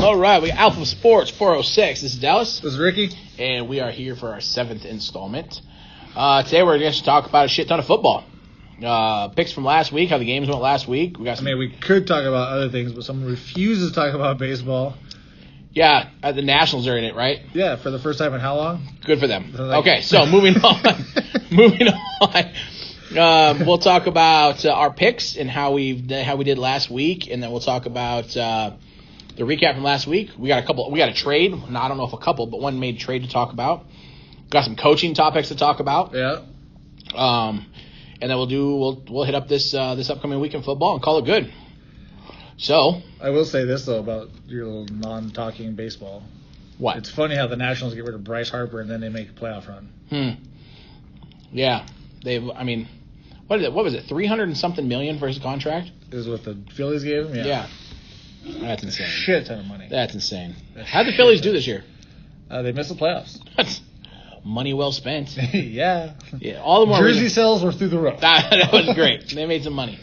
All right, we got Alpha Sports 406. This is Dallas. This is Ricky. And we are here for our 7th installment. Today we're going to talk about a shit ton of football. Picks from last week, how the games went last week. We could talk about other things, but someone refuses to talk about baseball. Yeah, the Nationals are in it, right? Yeah, for the first time in how long? Good for them. Okay, so moving on. We'll talk about our picks and how we did last week, and then we'll talk about the recap from last week. We got a trade. I don't know if a couple, but one made trade to talk about. Got some coaching topics to talk about. Yeah. And then we'll hit up this upcoming week in football and call it good. So I will say this though about your little non-talking baseball. What? It's funny how the Nationals get rid of Bryce Harper and then they make a playoff run. Yeah. What was it? 300 and something million for his contract? It was what the Phillies gave him? Yeah. That's insane. Shit ton of money. That's insane. How'd the Phillies do this year? They missed the playoffs. That's money well spent. Yeah. Yeah. All the more Jersey sales were through the roof. That was great. They made some money.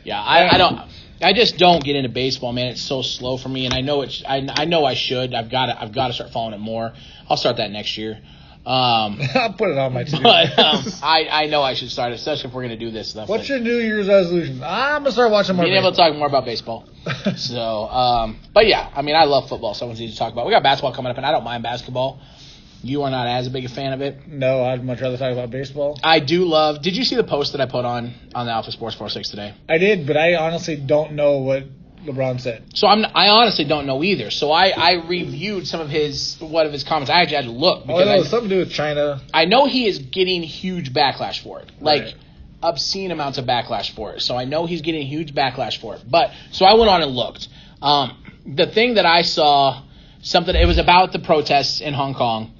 Yeah. I just don't get into baseball, man. It's so slow for me, and I know I know I should. I've got to start following it more. I'll start that next year. I'll put it on my to-do But I know I should start, especially if we're going to do this stuff. What's your New Year's resolution? I'm going to start watching more being able to talk more about baseball. So, but yeah, I love football, so it's easy to talk about. We got basketball coming up, and I don't mind basketball. You are not as big a fan of it? No, I'd much rather talk about baseball. I do love... Did you see the post that I put on the Alpha Sports 406 today? I did, but I honestly don't know what LeBron said. So I honestly don't know either. So I reviewed some of his comments. I actually had to look. Because it was something to do with China. I know he is getting huge backlash for it. Like, right. Obscene amounts of backlash for it. So I know he's getting huge backlash for it. So I went on and looked. The thing that I saw, it was about the protests in Hong Kong.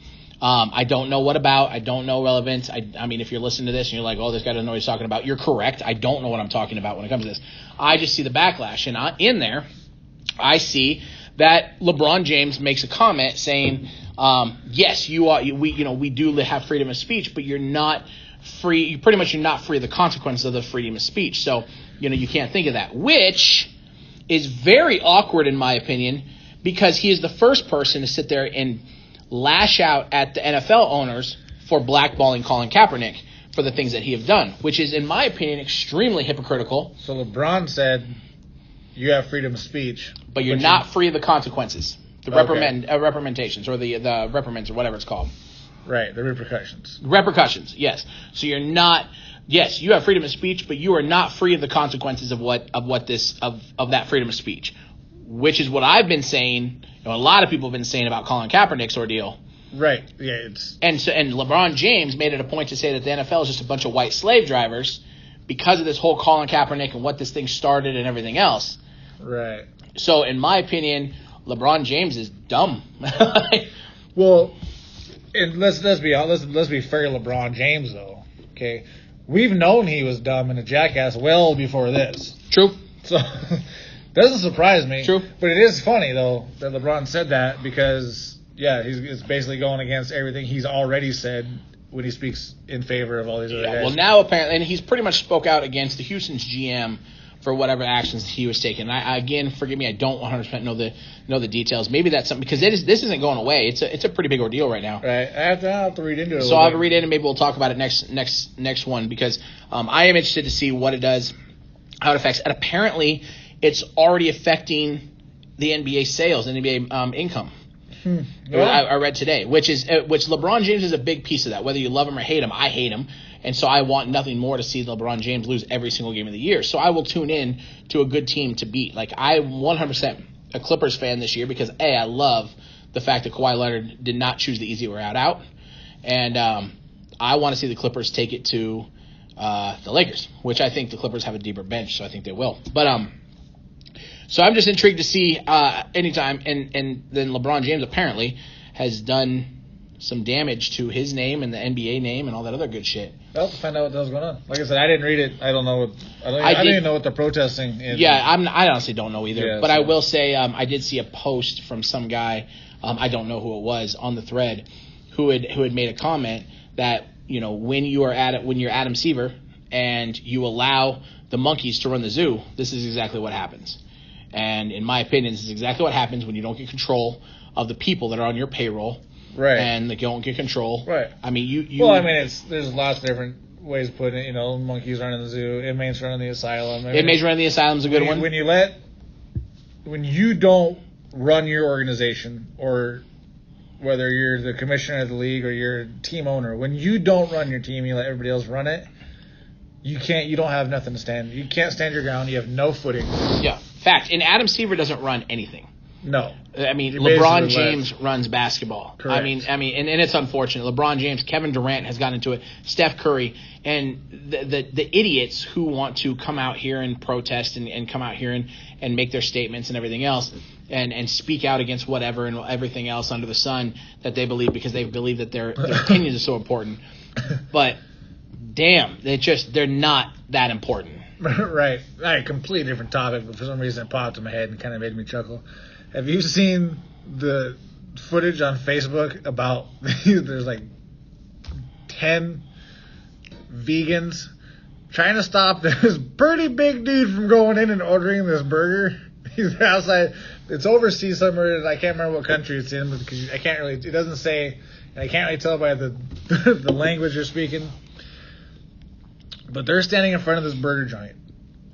I don't know what about. I don't know relevance. I mean, if you're listening to this and you're like, oh, this guy doesn't know what he's talking about, you're correct. I don't know what I'm talking about when it comes to this. I just see the backlash. And in there, I see that LeBron James makes a comment saying, yes, we do have freedom of speech, but you're not free. You're not free of the consequences of the freedom of speech. So, you can't think of that, which is very awkward in my opinion, because he is the first person to sit there and lash out at the NFL owners for blackballing Colin Kaepernick for the things that he have done, which is, in my opinion, extremely hypocritical. So LeBron said, you have freedom of speech. But you're not free of the consequences, the reprimandations, or the reprimands, or whatever it's called. Right, the repercussions. Repercussions, yes. So you're not... Yes, you have freedom of speech, but you are not free of the consequences of that freedom of speech, which is what I've been saying. A lot of people have been saying about Colin Kaepernick's ordeal. Right. Yeah. And LeBron James made it a point to say that the NFL is just a bunch of white slave drivers because of this whole Colin Kaepernick and what this thing started and everything else. Right. So in my opinion, LeBron James is dumb. Well, and let's be fair to LeBron James though. Okay, we've known he was dumb and a jackass well before this. True. So. Doesn't surprise me. True. But it is funny, though, that LeBron said that because, it's basically going against everything he's already said when he speaks in favor of all these other guys. Well, now apparently, and he's pretty much spoke out against the Houston's GM for whatever actions he was taking. Again, forgive me, I don't 100% know the details. Maybe that's something, because this isn't going away. It's a pretty big ordeal right now. Right. I have to read into it. So I'll have to read in, and maybe we'll talk about it next one, because I am interested to see what it does, how it affects, and apparently it's already affecting the NBA sales, NBA income. Yeah. I read today, which LeBron James is a big piece of that. Whether you love him or hate him, I hate him, and so I want nothing more to see LeBron James lose every single game of the year. So I will tune in to a good team to beat. Like, I'm 100% a Clippers fan this year because I love the fact that Kawhi Leonard did not choose the easy way out, and I want to see the Clippers take it to the Lakers, which I think the Clippers have a deeper bench, so I think they will. But so I'm just intrigued to see anytime, and then LeBron James apparently has done some damage to his name and the NBA name and all that other good shit. I'll have to find out what the hell's going on. Like I said, I didn't read it. I don't know I didn't even know what they're protesting. I honestly don't know either. Yeah, but I will say I did see a post from some guy, I don't know who it was, on the thread, who had made a comment that, when you're Adam Seaver and you allow the monkeys to run the zoo, this is exactly what happens. And in my opinion, this is exactly what happens when you don't get control of the people that are on your payroll. Right. And they don't get control. Right. I mean, you. Well, I mean, there's lots of different ways of putting it. You know, monkeys running the zoo, inmates running the asylum. Inmates running the asylum is a good one. When you don't run your organization, or whether you're the commissioner of the league or you're a team owner, when you don't run your team, you let everybody else run it. You don't have nothing to stand. You can't stand your ground. You have no footing. Yeah, fact. And Adam Silver doesn't run anything. No. I mean, He LeBron basically James runs basketball. Correct. I mean, and it's unfortunate. LeBron James, Kevin Durant has gotten into it. Steph Curry, and the idiots who want to come out here and protest and come out here and make their statements and everything else, and speak out against whatever and everything else under the sun that they believe, because they believe that their opinions are so important. But damn, they're not that important. Right. All right, completely different topic, but for some reason it popped in my head and kind of made me chuckle. Have you seen the footage on Facebook about there's like 10 vegans trying to stop this pretty big dude from going in and ordering this burger? He's outside. It's overseas somewhere. I can't remember what country it's in, because I can't really. It doesn't say, and I can't really tell by the the language you're speaking. But they're standing in front of this burger joint,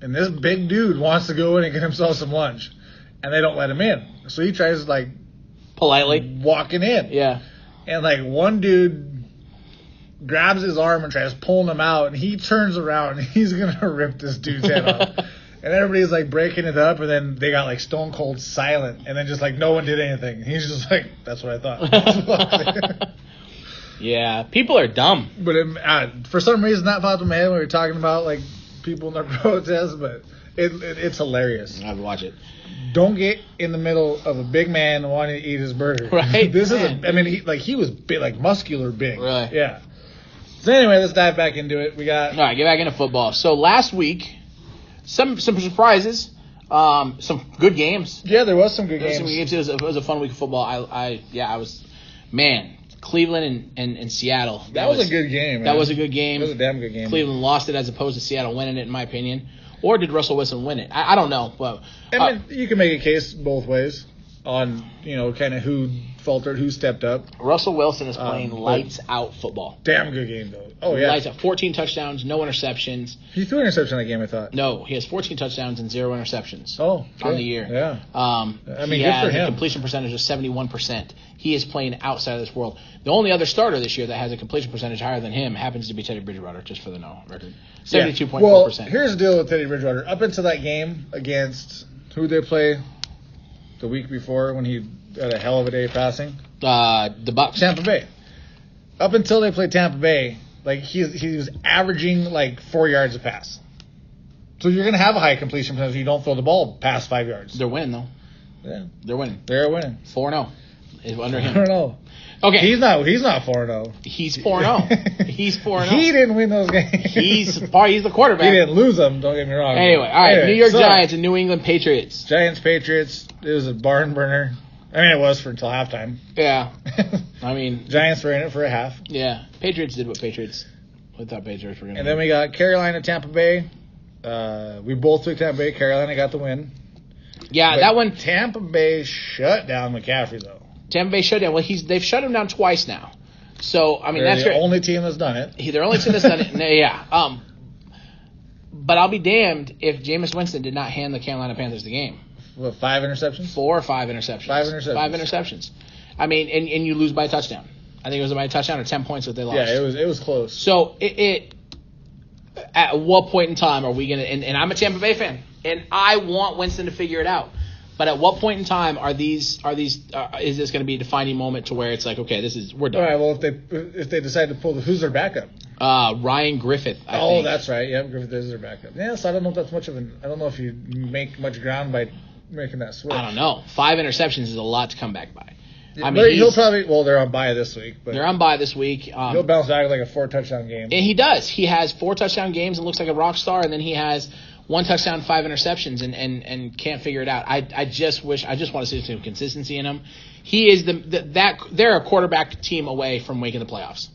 and this big dude wants to go in and get himself some lunch, and they don't let him in. So he tries like politely walking in. Yeah. And like one dude grabs his arm and tries pulling him out, and he turns around and he's gonna rip this dude's head off. And everybody's like breaking it up, and then they got like stone cold silent, and then just like no one did anything. And he's just like, that's what I thought. Yeah, people are dumb. But for some reason that popped in my head when we were talking about like people in their protests, but it's hilarious. I would watch it. Don't get in the middle of a big man wanting to eat his burger. Right. He was big, like muscular big. Really? Yeah. So anyway, let's dive back into it. We got. All right, get back into football. So last week, some surprises, some good games. Yeah, there was some good games. It was a fun week of football. I was, man. Cleveland and Seattle. That was a good game. That was a good game. It was a damn good game. Cleveland lost it as opposed to Seattle winning it, in my opinion. Or did Russell Wilson win it? I don't know. But I mean, you can make a case both ways on, kind of who faltered, who stepped up. Russell Wilson is playing lights out football. Damn good game, though. Oh, yeah. Lights out. 14 touchdowns, no interceptions. He threw an interception in that game, I thought. No, he has 14 touchdowns and 0 interceptions on the year. Yeah. He good has for him. A completion percentage of 71%. He is playing outside of this world. The only other starter this year that has a completion percentage higher than him happens to be Teddy Bridgewater, just for the record. 72.4%. Well, here's the deal with Teddy Bridgewater. Up until that game against who they play the week before when he had a hell of a day passing? The Bucs. Tampa Bay. Up until they played Tampa Bay, like he was averaging like 4 yards a pass. So you're going to have a high completion percentage if you don't throw the ball past 5 yards. They're winning, though. Yeah. They're winning. They're winning. 4-0 is under him. I don't know. Okay. He's not 4-0. He's 4-0. He's 4-0. He didn't win those games. He's the quarterback. He didn't lose them, don't get me wrong. Anyway, all right. New York Giants and New England Patriots. Patriots. It was a barn burner. I mean, it was for until halftime. Yeah. I mean, Giants were in it for a half. Yeah. Patriots did what Patriots. I thought Patriots were going to. And then we got Carolina, Tampa Bay. We both took Tampa Bay. Carolina got the win. Yeah, but that one. Tampa Bay shut down McCaffrey, though. Tampa Bay shut down. Well, they've shut him down twice now. So I mean, They're that's the only team that's done it. They're the only team that's done it. Yeah. But I'll be damned if Jameis Winston did not hand the Carolina Panthers the game. What, 5 interceptions? 4 or 5 interceptions. 5 interceptions. 5 interceptions. I mean, and you lose by a touchdown. I think it was by a touchdown or 10 points that they lost. Yeah, it was close. So it at what point in time are we gonna? And I'm a Tampa Bay fan, and I want Winston to figure it out. But at what point in time is this going to be a defining moment to where it's like, okay, we're done? All right. Well, if they decide to pull who's their backup? Ryan Griffith. I think. That's right. Yeah, Griffith is their backup. Yeah, so I don't know if that's much of I don't know if you make much ground by making that switch. I don't know. 5 interceptions is a lot to come back by. Yeah, I mean, he'll probably. Well, they're on bye this week. But they're on bye this week. He'll bounce back like a 4-touchdown game. And he does. He has 4 touchdown games and looks like a rock star, and then he has 1 touchdown, 5 interceptions, and can't figure it out. I just want to see some consistency in him. He is they're a quarterback team away from making the playoffs.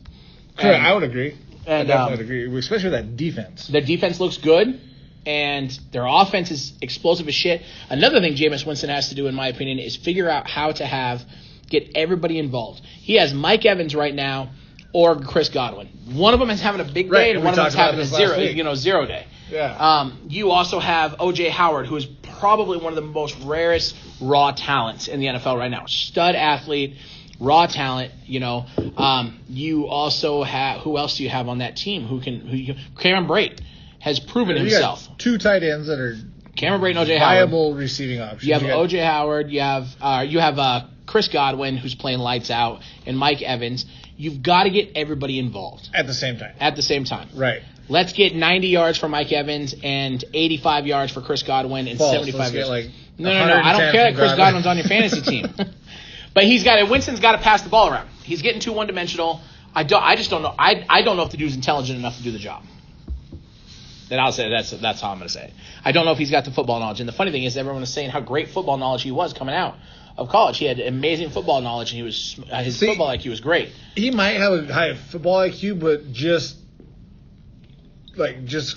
Correct. I would agree. And, I definitely would agree, especially with that defense. Their defense looks good. and their offense is explosive as shit. Another thing Jameis Winston has to do, in my opinion, is figure out how to get everybody involved. He has Mike Evans right now or Chris Godwin. One of them is having a big day, and one of them is having a zero day. Yeah. You also have O.J. Howard, who is probably one of the most rarest raw talents in the NFL right now. Stud athlete, raw talent. You also have, who else do you have on that team? Cameron Brate has proven himself. Got 2 tight ends that are Cameron Brate and O.J. Howard. Viable receiving options. You have O.J. Howard. You have Chris Godwin, who's playing lights out, and Mike Evans. You've got to get everybody involved. At the same time. Right. Let's get 90 yards for Mike Evans and 85 yards for Chris Godwin and 75 yards. No. I don't care that Chris Godwin's on your fantasy team. But Winston's got to pass the ball around. He's getting too one-dimensional. I just don't know. I don't know if the dude's intelligent enough to do the job. Then I'll say that's how I'm going to say it. I don't know if he's got the football knowledge. And the funny thing is, everyone is saying how great football knowledge he was coming out of college. He had amazing football knowledge, and his football IQ was great. He might have a high football IQ, but just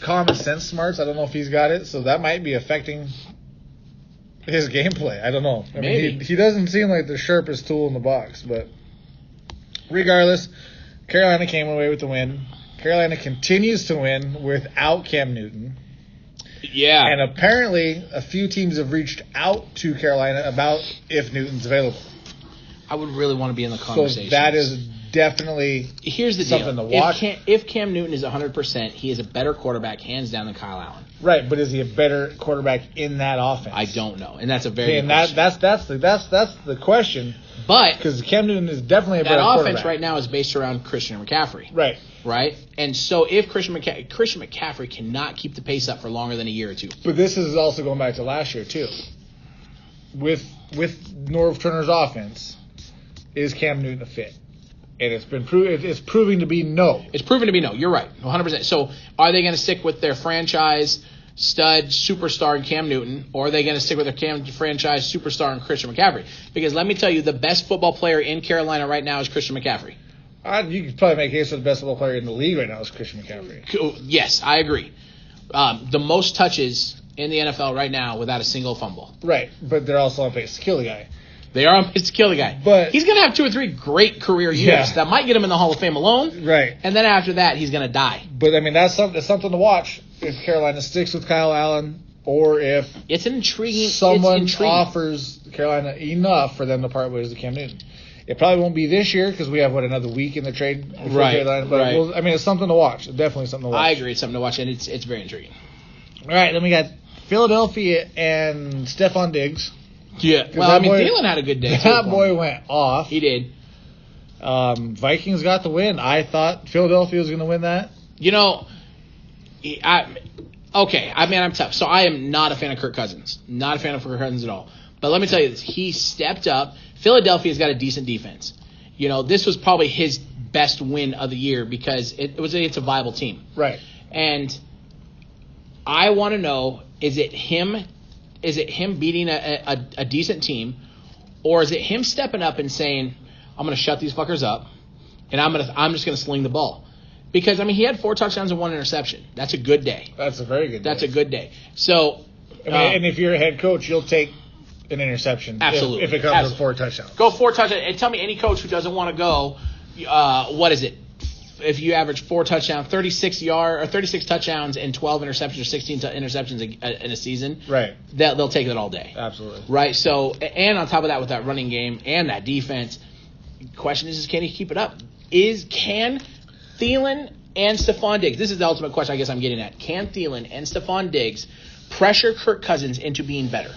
common sense smarts. I don't know if he's got it, so that might be affecting his gameplay. I don't know. Maybe. He doesn't seem like the sharpest tool in the box, but regardless, Carolina came away with the win. Carolina continues to win without Cam Newton. Yeah. And apparently a few teams have reached out to Carolina about if Newton's available. I would really want to be in the conversation. So that is definitely something to watch. If Cam Newton is 100%, he is a better quarterback, hands down, than Kyle Allen. Right, but is he a better quarterback in that offense? I don't know, and that's a very good question. That's the question. But because Cam Newton is definitely a better quarterback. That offense right now is based around Christian McCaffrey. Right. And so if Christian McCaffrey cannot keep the pace up for longer than a year or two. But this is also going back to last year too. With Norv Turner's offense, is Cam Newton a fit? And it's proving to be no. It's proven to be no. You're right, 100%. So are they going to stick with their franchise stud superstar in Cam Newton, or are they going to stick with their franchise superstar in Christian McCaffrey? Because let me tell you, the best football player in Carolina right now is Christian McCaffrey. You could probably make a case for the best football player in the league right now is Christian McCaffrey. Yes, I agree. The most touches in the NFL right now without a single fumble. Right, but they're also on pace to kill the guy. They are on pace to kill the guy. But he's going to have 2 or 3 great career years that might get him in the Hall of Fame alone. Right. And then after that, he's going to die. But, that's something to watch if Carolina sticks with Kyle Allen or if it's intriguing. Someone offers Carolina enough for them to part ways with Cam Newton. It probably won't be this year because we have, another week in the trade. Right. But it's something to watch. Definitely something to watch. I agree. It's something to watch, and it's very intriguing. All right. Then we got Philadelphia and Stephon Diggs. Yeah. Well, Thielen had a good day. That boy went off. He did. Vikings got the win. I thought Philadelphia was going to win that. I'm tough. So I am not a fan of Kirk Cousins. Not a fan of Kirk Cousins at all. But let me tell you this. He stepped up. Philadelphia's got a decent defense. This was probably his best win of the year because it's a viable team. Right. And I want to know, is it him beating a decent team, or is it him stepping up and saying, I'm going to shut these fuckers up, and I'm just going to sling the ball? Because, he had 4 touchdowns and 1 interception. That's a good day. That's a very good day. That's a good day. So, and if you're a head coach, you'll take an interception. Absolutely. If it comes with 4 touchdowns. Go 4 touchdowns. And tell me any coach who doesn't want to go, what is it? If you average 4 touchdowns, 36 touchdowns and 12 interceptions or 16 interceptions in a season, right? They'll take that all day. Absolutely. Right. So, and on top of that, with that running game and that defense, the question is can he keep it up? Can Thielen and Stephon Diggs? This is the ultimate question I guess I'm getting at. Can Thielen and Stephon Diggs pressure Kirk Cousins into being better?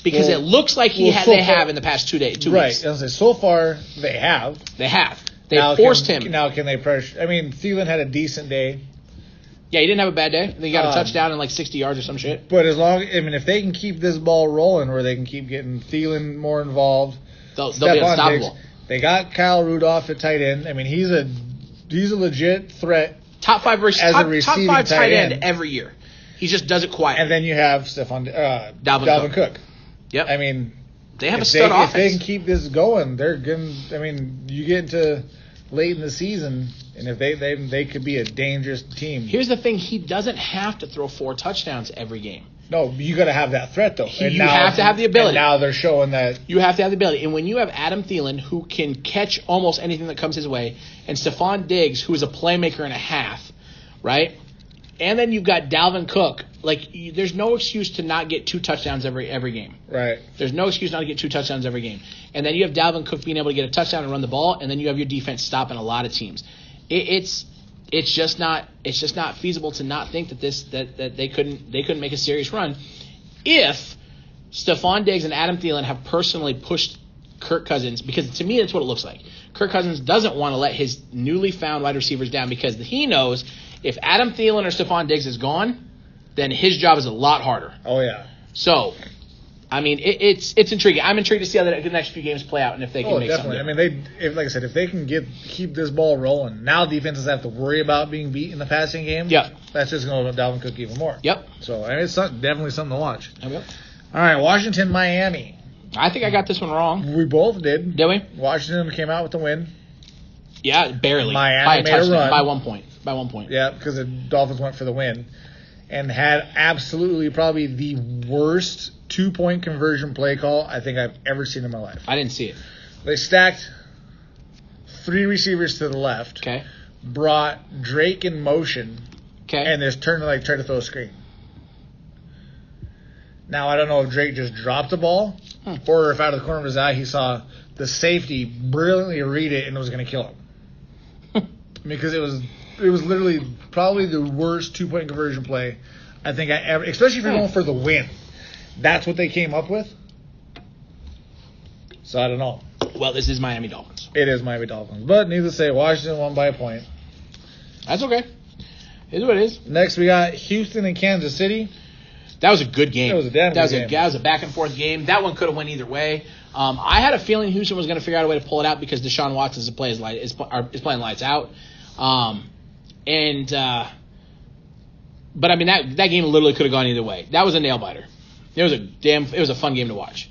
Because it looks like they have in the past 2 days. 2 weeks. Right. So far, they have. They forced him. Now, can they pressure? Thielen had a decent day. Yeah, he didn't have a bad day. They got a touchdown and 60 yards or some shit. But if they can keep this ball rolling, where they can keep getting Thielen more involved, they'll be unstoppable. Diggs, they got Kyle Rudolph at tight end. He's a legit threat. Top 5 tight end every year. He just does it quietly. And then you have Dalvin Cook. Yep. They have a stud offense. If they can keep this going, they're going. You get into late in the season, and if they could be a dangerous team. Here's the thing: he doesn't have to throw 4 touchdowns every game. No, you got to have that threat though. You have to have the ability. And now they're showing that you have to have the ability. And when you have Adam Thielen, who can catch almost anything that comes his way, and Stephon Diggs, who is a playmaker and a half, right? And then you've got Dalvin Cook. Like, there's no excuse to not get 2 touchdowns every game. Right. There's no excuse not to get 2 touchdowns every game. And then you have Dalvin Cook being able to get a touchdown and run the ball, and then you have your defense stopping a lot of teams. It's just not feasible to not think that they couldn't make a serious run if Stephon Diggs and Adam Thielen have personally pushed Kirk Cousins, because to me that's what it looks like. Kirk Cousins doesn't want to let his newly found wide receivers down, because he knows if Adam Thielen or Stephon Diggs is gone, then his job is a lot harder. Oh yeah. So, I mean, it's intriguing. I'm intrigued to see how the next few games play out and if they can make definitely. something. I mean, like I said, if they can keep this ball rolling, now defenses have to worry about being beat in the passing game. Yep. That's just going to Dalvin Cook even more. Yep. So I mean, it's definitely something to watch. Yep. All right, Washington, Miami. I think I got this one wrong. We both did. Did we? Washington came out with the win. Yeah, barely. Miami by a made touchdown. a run. By 1 point. By 1 point. Yeah, because the Dolphins went for the win and had absolutely probably the worst 2-point conversion play call I think I've ever seen in my life. I didn't see it. They stacked 3 receivers to the left. Okay. Brought Drake in motion. Okay. And just tried to throw a screen. Now, I don't know if Drake just dropped the ball or if out of the corner of his eye he saw the safety brilliantly read it and it was going to kill him. Because it was literally probably the worst 2-point conversion play I think I ever, especially if you're going for the win. That's what they came up with. So I don't know. Well, this is Miami Dolphins. It is Miami Dolphins. But needless to say, Washington won by a point. That's okay. It is what it is. Next, we got Houston and Kansas City. That was a good game. It was a damn good game. That was a back-and-forth game. That one could have went either way. I had a feeling Houston was going to figure out a way to pull it out because Deshaun Watson is playing lights out. But I mean that game literally could have gone either way. That was a nail biter. It was a fun game to watch.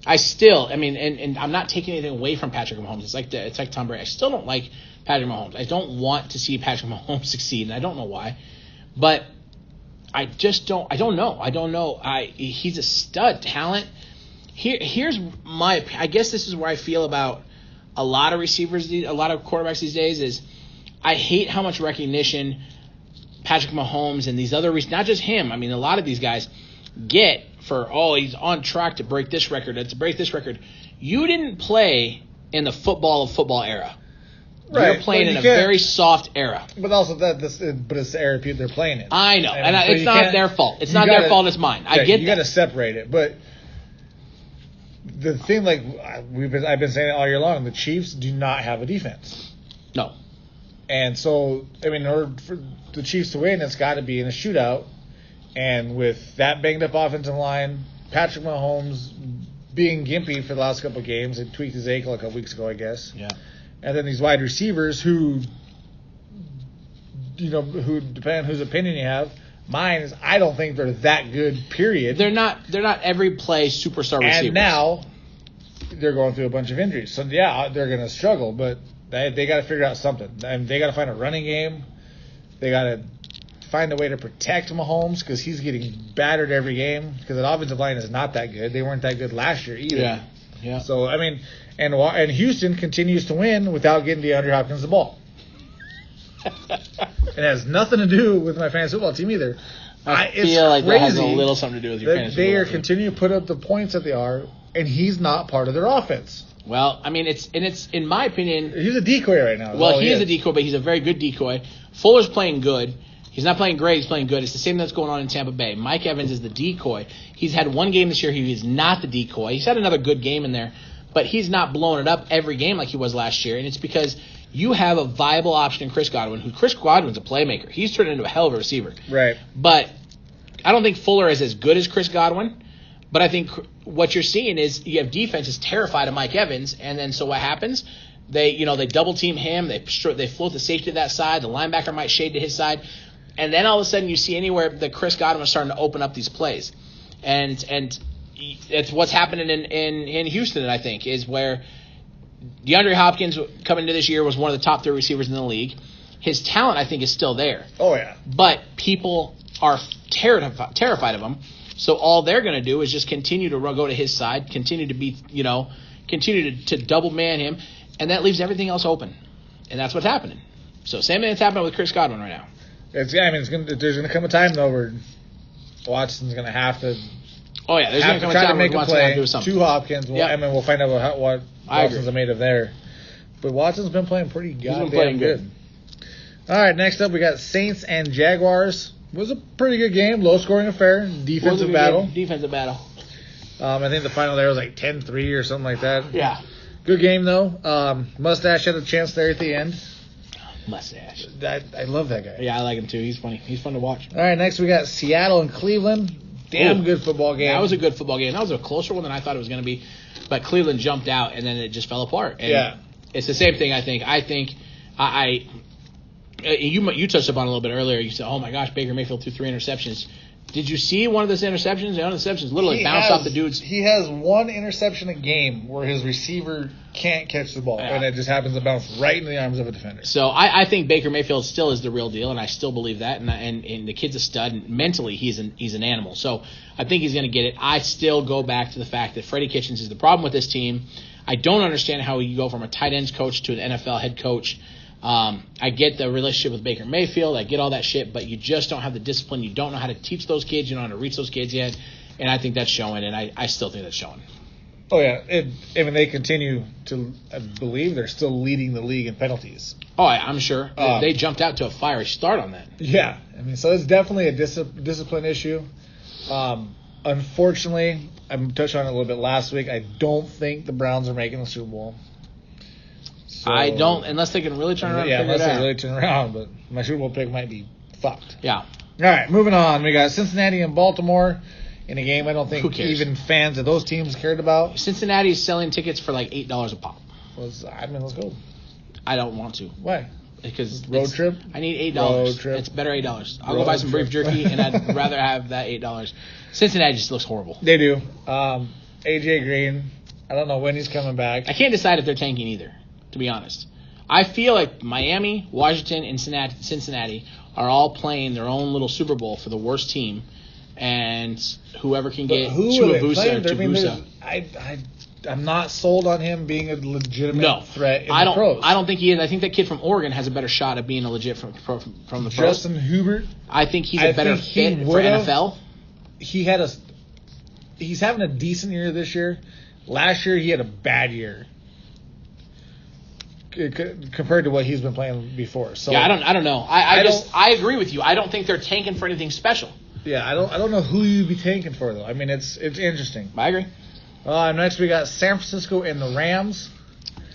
And I'm not taking anything away from Patrick Mahomes. It's like Tom Brady. I still don't like Patrick Mahomes. I don't want to see Patrick Mahomes succeed, and I don't know why. But I just don't. I don't know. He's a stud talent. Here's my. I guess this is where I feel about a lot of receivers, a lot of quarterbacks these days. Is I hate how much recognition Patrick Mahomes and these other, not just him. I mean, a lot of these guys get for he's on track to break this record. To break this record. You didn't play in the football era. Right, you're playing in a very soft era. But also it's the era they're playing in. I know, it's not their fault. It's not their fault. It's mine. I get you got to separate it, but the thing, like I've been saying it all year long, the Chiefs do not have a defense. No. And so, I mean, in order for the Chiefs to win, it's got to be in a shootout. And with that banged up offensive line, Patrick Mahomes being gimpy for the last couple of games, and tweaked his ankle a couple weeks ago, I guess. Yeah. And then these wide receivers who depending on whose opinion you have, mine is I don't think they're that good, period. They're not every play superstar receivers. And now they're going through a bunch of injuries. So, yeah, they're going to struggle, but they got to figure out something. And they got to find a running game. They got to find a way to protect Mahomes because he's getting battered every game because the offensive line is not that good. They weren't that good last year either. Yeah. So, I mean, and Houston continues to win without getting DeAndre Hopkins the ball. It has nothing to do with my fantasy football team either. I feel like that has a little something to do with your fantasy football team. They are continuing to put up the points that they are, and he's not part of their offense. Well, I mean, it's in my opinion, he's a decoy right now. Well, he is a decoy, but he's a very good decoy. Fuller's playing good. He's not playing great. He's playing good. It's the same that's going on in Tampa Bay. Mike Evans is the decoy. He's had one game this year. He is not the decoy. He's had another good game in there, but he's not blowing it up every game like he was last year. And it's because you have a viable option in Chris Godwin, Chris Godwin's a playmaker. He's turned into a hell of a receiver. Right. But I don't think Fuller is as good as Chris Godwin. But I think what you're seeing is you have defenses terrified of Mike Evans, and then so what happens? They double team him. They float the safety to that side. The linebacker might shade to his side. And then all of a sudden you see anywhere that Chris Godwin is starting to open up these plays. And it's what's happening in Houston, I think, is where DeAndre Hopkins coming into this year was one of the top 3 receivers in the league. His talent, I think, is still there. Oh, yeah. But people are terrified of him. So all they're going to do is just continue to go to his side, continue to be, continue to double man him, and that leaves everything else open. And that's what's happening. So same thing that's happening with Chris Godwin right now. There's going to come a time, though, where Watson's going to have to. Oh, yeah. There's going to come a time where Watson's going to do something. To Hopkins. We'll find out what Watson's made of there. But Watson's been playing pretty goddamn good. All right, next up we got Saints and Jaguars. It was a pretty good game, low-scoring affair, defensive battle. Defensive battle. I think the final there was like 10-3 or something like that. Yeah. Good game, though. Mustache had a chance there at the end. Mustache. I love that guy. Yeah, I like him, too. He's funny. He's fun to watch. All right, next we got Seattle and Cleveland. Damn good football game. That was a good football game. That was a closer one than I thought it was going to be. But Cleveland jumped out, and then it just fell apart. And it's the same thing, I think. You touched upon it a little bit earlier. You said, oh, my gosh, Baker Mayfield threw 3 interceptions. Did you see one of those interceptions? The interceptions literally bounced off the dude's. He has 1 interception a game where his receiver can't catch the ball, and it just happens to bounce right in the arms of a defender. So I think Baker Mayfield still is the real deal, and I still believe that. And the kid's a stud, and mentally he's an animal. So I think he's going to get it. I still go back to the fact that Freddie Kitchens is the problem with this team. I don't understand how you go from a tight ends coach to an NFL head coach. I get the relationship with Baker Mayfield. I get all that shit, but you just don't have the discipline. You don't know how to teach those kids. You don't know how to reach those kids yet. And I think that's showing, and I still think that's showing. Oh, yeah. They continue to, I believe, they're still leading the league in penalties. Oh, I'm sure. They jumped out to a fiery start on that. Yeah. So it's definitely a discipline issue. Unfortunately, I touched on it a little bit last week. I don't think the Browns are making the Super Bowl. So, I don't, unless they can really turn around. Yeah, unless they really turn around. But my Super Bowl pick might be fucked. Yeah. All right, moving on. We got Cincinnati and Baltimore in a game I don't think even fans of those teams cared about. Cincinnati is selling tickets for like $8 a pop. Let's go. I don't want to. Why? Because road trip. I need $8. Road trip. It's better $8. I'll go buy some beef jerky, and I'd rather have that $8. Cincinnati just looks horrible. They do. AJ Green. I don't know when he's coming back. I can't decide if they're tanking either, to be honest. I feel like Miami, Washington, and Cincinnati are all playing their own little Super Bowl for the worst team, and whoever can get Tuibusa. I'm not sold on him being a legitimate threat in the pros. I don't think he is. I think that kid from Oregon has a better shot at being a legit from the pros. Justin Herbert. I think he's a better fit for NFL. He's having a decent year this year. Last year he had a bad year compared to what he's been playing before. So yeah, I don't know. I agree with you. I don't think they're tanking for anything special. Yeah, I don't know who you'd be tanking for though. I mean, it's interesting. I agree. Next we got San Francisco and the Rams.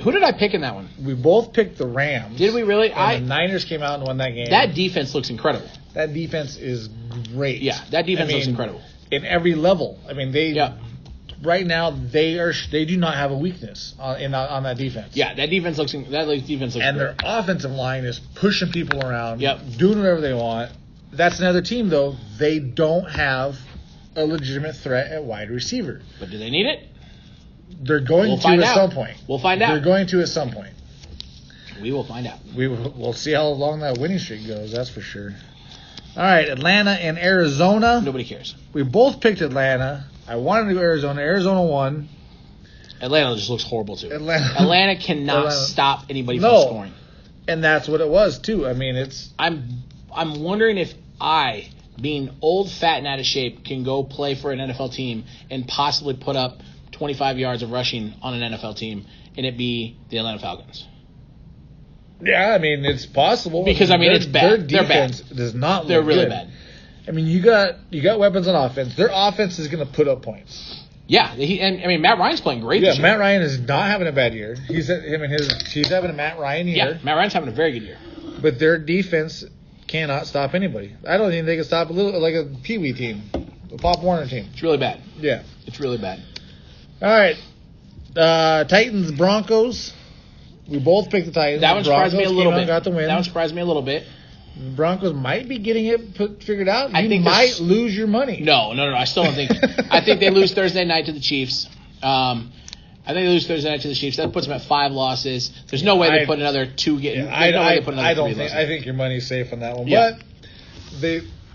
Who did I pick in that one? We both picked the Rams. Did we really? And the Niners came out and won that game. That defense looks incredible. That defense is great. Yeah, that defense looks incredible. In every level. I mean, right now they do not have a weakness on that defense. Yeah, that defense looks and great. Their offensive line is pushing people around, doing whatever they want. That's another team though. They don't have a legitimate threat at wide receiver. But do they need it? They're going to at some point. We'll find out. They're going to at some point. We will find out. We'll see how long that winning streak goes. That's for sure. All right, Atlanta and Arizona. Nobody cares. We both picked Atlanta. I wanted to go Arizona. Arizona won. Atlanta just looks horrible too. Atlanta cannot stop anybody from scoring. And that's what it was too. I mean, I'm wondering if I, being old, fat, and out of shape, can go play for an NFL team and possibly put up 25 yards of rushing on an NFL team, and it be the Atlanta Falcons. Yeah, I mean, it's possible. Because, it's bad. Their defense They're bad. Does not look They're really good. bad. I mean, you got weapons on offense. Their offense is going to put up points. Yeah, Matt Ryan's playing great this year. Matt Ryan is not having a bad year. He's having a Matt Ryan year. Yeah, Matt Ryan's having a very good year. But their defense cannot stop anybody. I don't think they can stop a Pee Wee team, a Pop Warner team. It's really bad. Yeah. It's really bad. All right. Titans, Broncos. We both picked the Titans. That one surprised me a little bit. Got the win. That one surprised me a little bit. The Broncos might be getting it figured out. You might lose your money. No. I still don't think. I think they lose Thursday night to the Chiefs. I think they lose Thursday night to the Chiefs. That puts them at 5 losses. There's no way they put another 2 games. I think your money's safe on that one. Yeah.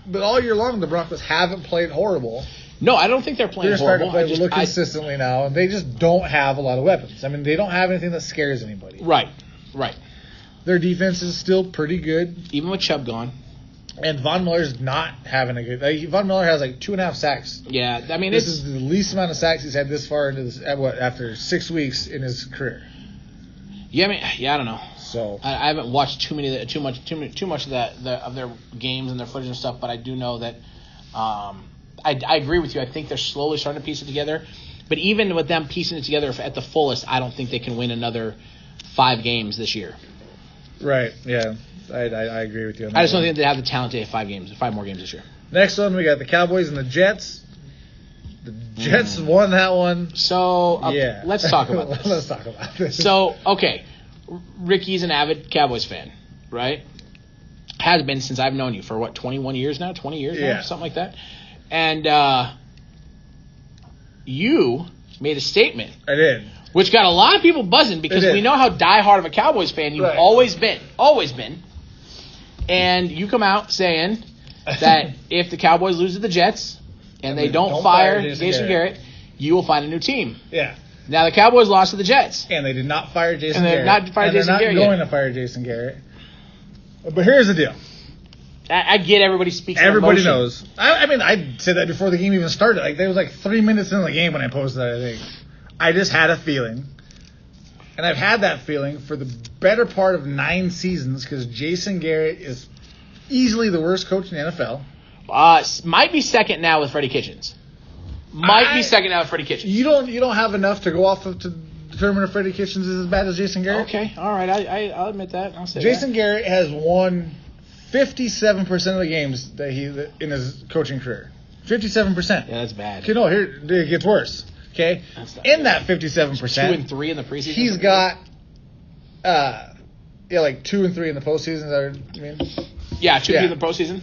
But all year long, the Broncos haven't played horrible. No, I don't think they're playing They're starting horrible. to play a little consistently now, and they just don't have a lot of weapons. I mean, they don't have anything that scares anybody. Right. Their defense is still pretty good. Even with Chubb gone. And Von Miller's not having a good. Von Miller has like 2.5 sacks. Yeah, I mean this is the least amount of sacks he's had this far into this. After 6 weeks in his career. Yeah, I don't know. So I haven't watched too much of of their games and their footage and stuff, but I do know that I agree with you. I think they're slowly starting to piece it together. But even with them piecing it together at the fullest, I don't think they can win another 5 games this year. Right. Yeah. I agree with you on that. I just don't think they have the talent to have 5 more games this year. Next one, we got the Cowboys and the Jets. The Jets won that one. So, let's talk about this. Let's talk about this. So, okay, Ricky's an avid Cowboys fan, right? Has been since I've known you for, 21 years now? 20 years now? Something like that. And you made a statement. I did. Which got a lot of people buzzing because we know how diehard of a Cowboys fan you've always been. Always been. And you come out saying that if the Cowboys lose to the Jets and they don't fire Jason Garrett, you will find a new team. Yeah. Now the Cowboys lost to the Jets. And they did not fire Jason Garrett. And they're not fired Jason Garrett. They're not going to fire Jason Garrett. But here's the deal. I get everybody speaks. Everybody knows. I mean, I said that before the game even started. Like there was 3 minutes into the game when I posted that. I think I just had a feeling, and I've had that feeling for the better part of 9 seasons because Jason Garrett is easily the worst coach in the NFL. Might be second now with Freddie Kitchens. You don't have enough to go off of to determine if Freddie Kitchens is as bad as Jason Garrett. Okay, all right, I'll admit that. I'll say Jason Garrett has won 57% of the games that he in his coaching career. 57%. Yeah, that's bad. Okay, no, here it gets worse. Okay, in that 57%, 2-3 in the preseason. He's got, 2-3 in the postseason. Is that what you mean? Yeah, 2-3 in the postseason.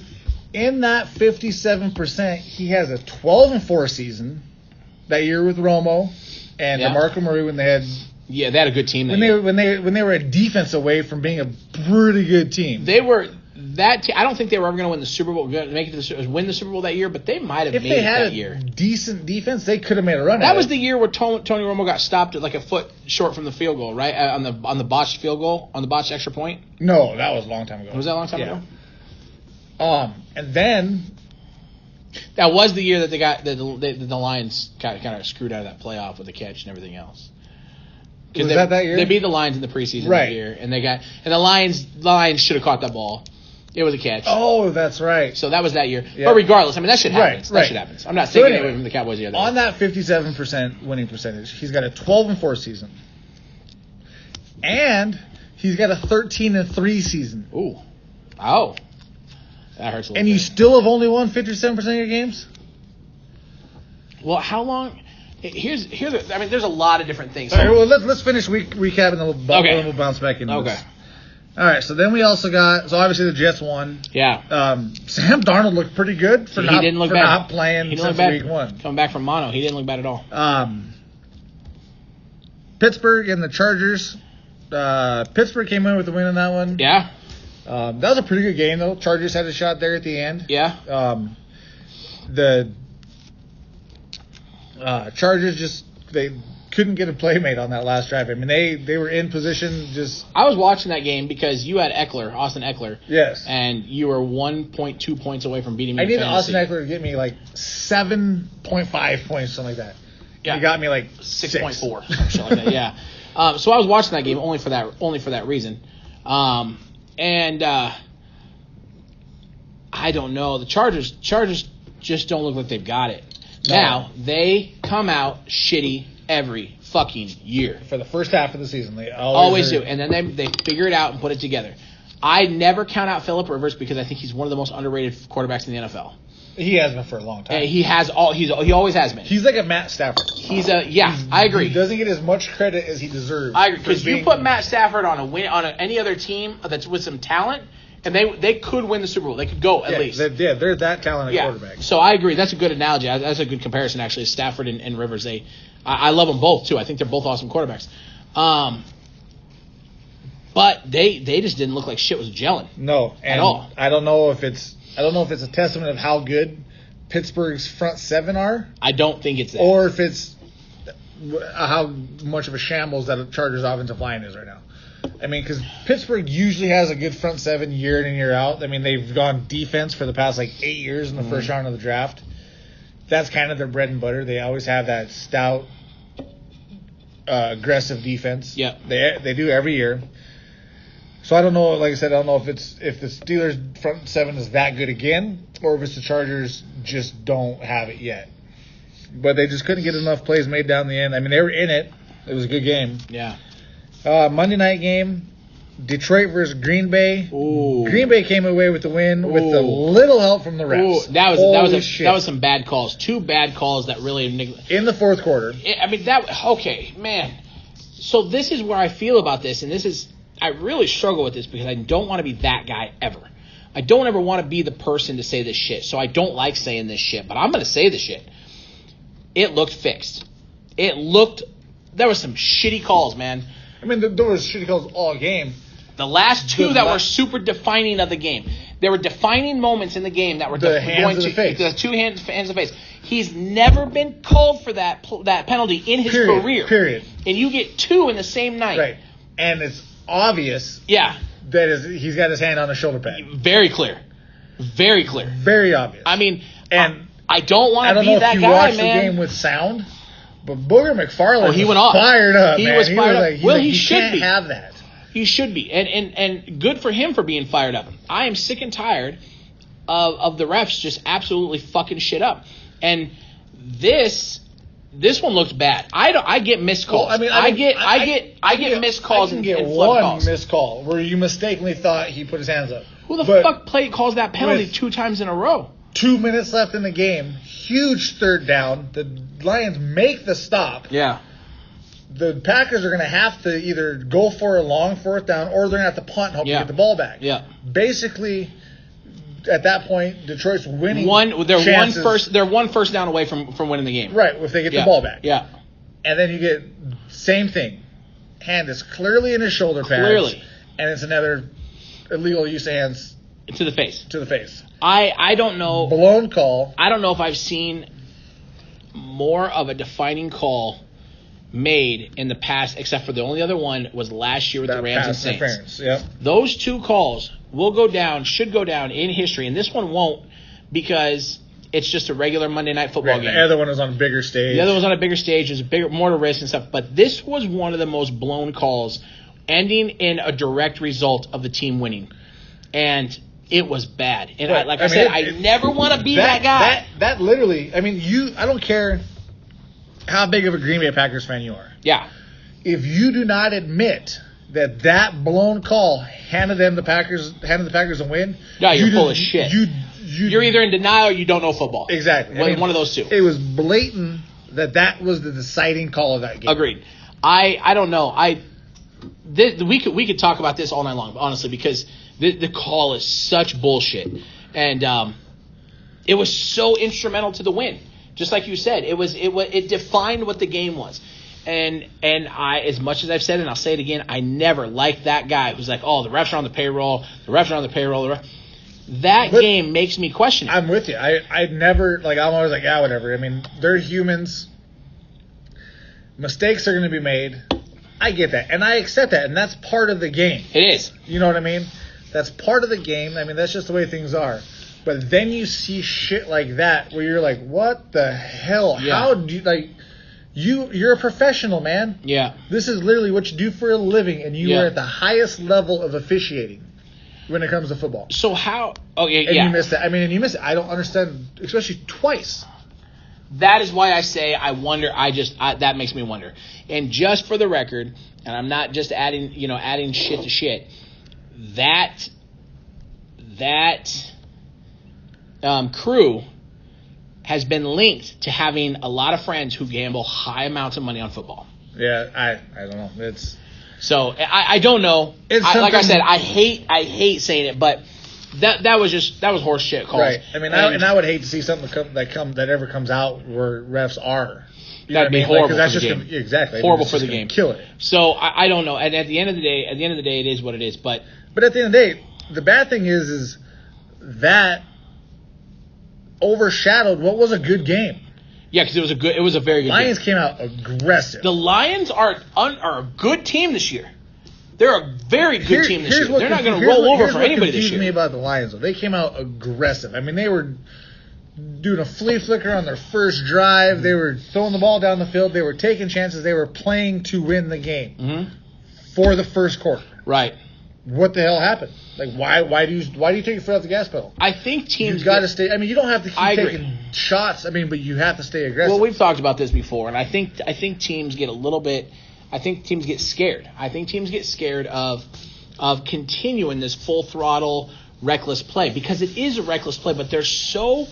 In that 57%, he has a 12-4 season that year with Romo and DeMarco Murray when they had. Yeah, they had a good team. When they were a defense away from being a pretty good team. They were. I don't think they were ever going to win the Super Bowl, win the Super Bowl that year, but they might have made it that year. If they had a decent defense, they could have made a run. That was the year where Tony Romo got stopped at a foot short from the field goal, right? On the botched field goal, on the botched extra point. No, that was a long time ago. Was that a long time ago? And then that was the year that they got the Lions kind of screwed out of that playoff with the catch and everything else. Was that year? They beat the Lions in the preseason that year, and the Lions should have caught that ball. It was a catch. Oh, that's right. So that was that year. Yeah. But regardless, I mean, that shit happens. That shit happens. I'm not taking it away from the Cowboys the other on that 57% winning percentage, he's got a 12-4 season. And he's got a 13-3 season. Ooh. Oh. That hurts a little And you still have only won 57% of your games? Well, how long? Here's there's a lot of different things. All right, well, let's finish recapping and then we'll bounce back into this. All right, so then we also got, obviously the Jets won. Yeah. Sam Darnold looked pretty good for not playing since week 1. Coming back from mono, he didn't look bad at all. Pittsburgh and the Chargers. Pittsburgh came in with the win on that one. Yeah. That was a pretty good game, though. Chargers had a shot there at the end. Yeah. The Chargers they couldn't get a playmate on that last drive. I mean, they were in position just. I was watching that game because you had Austin Eckler. Yes. And you were 1.2 points away from beating me. I needed Austin Eckler to get me 7.5 points, something like that. Yeah. He got me 6.4, something like that. Yeah. So I was watching that game only for that reason. And I don't know. The Chargers just don't look like they've got it. No. Now, they come out shitty every fucking year. For the first half of the season. They always do. And then they figure it out and put it together. I never count out Phillip Rivers because I think he's one of the most underrated quarterbacks in the NFL. He has been for a long time. He always has been. He's like a Matt Stafford. I agree. He doesn't get as much credit as he deserves. I agree because you put Matt Stafford on any other team that's with some talent, and they could win the Super Bowl. They could go at least. They're that talented quarterback. So I agree. That's a good analogy. That's a good comparison actually. Stafford and Rivers. I love them both too. I think they're both awesome quarterbacks. But they just didn't look like shit was gelling. No, at all. I don't know if it's a testament of how good Pittsburgh's front seven are. I don't think it's that. Or if it's how much of a shambles that Chargers offensive line is right now. I mean, because Pittsburgh usually has a good front seven year in and year out. I mean, they've gone defense for the past 8 years in the first round of the draft. That's kind of their bread and butter. They always have that stout, aggressive defense. Yeah, they do every year. So I don't know. Like I said, I don't know if the Steelers front seven is that good again, or if it's the Chargers just don't have it yet. But they just couldn't get enough plays made down the end. I mean, they were in it. It was a good game. Yeah. Monday night game, Detroit versus Green Bay. Ooh. Green Bay came away with the win with a little help from the refs. Ooh, that was some bad calls. 2 bad calls that really in the fourth quarter. Man. So this is where I feel about this, and I really struggle with this because I don't want to be that guy ever. I don't ever want to be the person to say this shit. So I don't like saying this shit, but I'm going to say this shit. It looked fixed. There was some shitty calls, man. I mean, there was shitty calls all game. The last 2 that were super defining of the game. There were defining moments in the game that were the hands of the face. The 2 hands of the face. He's never been called for that penalty in his career. Period. And you get 2 in the same night. Right. And it's obvious. Yeah. That he's got his hand on the shoulder pad. Very clear. Very clear. Very obvious. I mean, and I don't want to be that guy, man. I don't know if you watched the game with sound, but Booger McFarland he went off. Fired up, He man. was fired up. He should can't be. have that. He should be. And good for him for being fired up. I am sick and tired of the refs just absolutely fucking shit up. And this one looked bad. I get missed calls. Well, I get missed calls and get flood one calls. missed call where you mistakenly thought he put his hands up. Who the fuck calls that penalty 2 times in a row? 2 minutes left in the game. Huge third down. The Lions make the stop. Yeah. The Packers are going to have to either go for a long 4th down or they're going to have to punt and hope to get the ball back. Yeah. Basically, at that point, Detroit's winning. They're one first down away from winning the game. Right, if they get the ball back. Yeah. And then you get same thing. Hand is clearly in his shoulder pads. Clearly. And it's another illegal use of hands. To the face. I don't know. Blown call. I don't know if I've seen more of a defining call made in the past, except for the only other one was last year with the Rams and Saints. Yep. Those 2 calls should go down in history, and this one won't because it's just a regular Monday Night Football game. The other one was on a bigger stage. The other one was on a bigger stage. There's more to risk and stuff. But this was one of the most blown calls, ending in a direct result of the team winning. And it was bad. And I never want to be that guy. That literally, I mean, I don't care how big of a Green Bay Packers fan you are. Yeah. If you do not admit that blown call handed the Packers a win, yeah, you're full of shit. You're either in denial or you don't know football. Exactly. One of those 2. It was blatant that was the deciding call of that game. Agreed. I don't know. We could talk about this all night long, honestly, because the call is such bullshit, and it was so instrumental to the win. Just like you said, it defined what the game was. And I, as much as I've said it, and I'll say it again, I never liked that guy who's like, oh, the refs are on the payroll. That game makes me question it. I'm with you. I never, I'm always like, yeah, whatever. I mean, they're humans. Mistakes are going to be made. I get that. And I accept that. And that's part of the game. It is. You know what I mean? That's part of the game. I mean, that's just the way things are. But then you see shit like that where you're like, what the hell? Yeah. How do you, you're a professional, man. Yeah. This is literally what you do for a living, and you are at the highest level of officiating when it comes to football. So how? Oh, yeah. And you missed that. I mean, and you missed it. I don't understand, especially twice. That is why I say I wonder. That makes me wonder. And just for the record, and I'm not just adding shit to shit. That crew has been linked to having a lot of friends who gamble high amounts of money on football. Yeah, I don't know. It's so I don't know. Like I said, I hate saying it, but that was horse shit calls. Right. I mean, I would hate to see something that ever comes out where refs are You know That'd be what I mean? horrible That's for the just game. Gonna, exactly. Horrible It's for just the gonna game. Kill it. So I don't know. And at the end of the day, it is what it is. But at the end of the day, the bad thing is that overshadowed what was a good game. yeah, because it was a very good Lions game. came out aggressive. The Lions are a good team this year. They're a very good team this year. They're not going to roll over for anybody this year. Me about the Lions, though. They came out aggressive. I mean, they were doing a flea flicker on their first drive. They were throwing the ball down the field. They were taking chances. They were playing to win the game for the first quarter. Right. What the hell happened? Like, why do you take your foot off the gas pedal? I think teams You've got to stay. I mean, you don't have to keep agree. taking shots. I mean, but you have to stay aggressive. Well, we've talked about this before, and I think teams get a little bit. I think teams get scared. I think teams get scared of continuing this full throttle reckless play because it is a reckless play, but there's so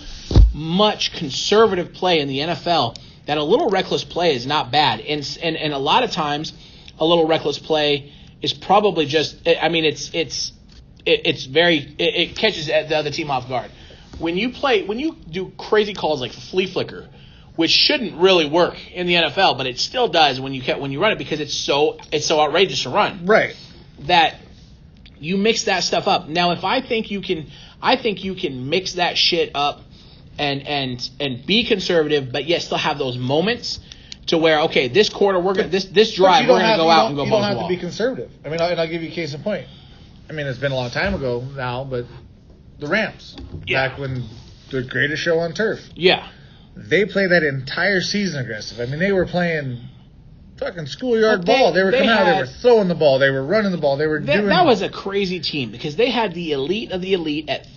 much conservative play in the NFL that a little reckless play is not bad, and a lot of times a little reckless play is probably just. I mean, it catches the other team off guard. When you do crazy calls like flea flicker, which shouldn't really work in the NFL, but it still does when you run it because it's so outrageous to run. Right. That you mix that stuff up. Now, if I think you can mix that shit up and be conservative, but yet still have those moments to where this this drive we're gonna go out and go balls to the wall. You don't have to be conservative. I mean, and I'll give you a case in point. I mean, it's been a long time ago now, but the Rams back when the greatest show on turf. Yeah. They played that entire season aggressive. I mean, they were playing fucking schoolyard ball. They were coming out. They were throwing the ball. They were running the ball. They were doing. That was a crazy team because they had the elite of the elite at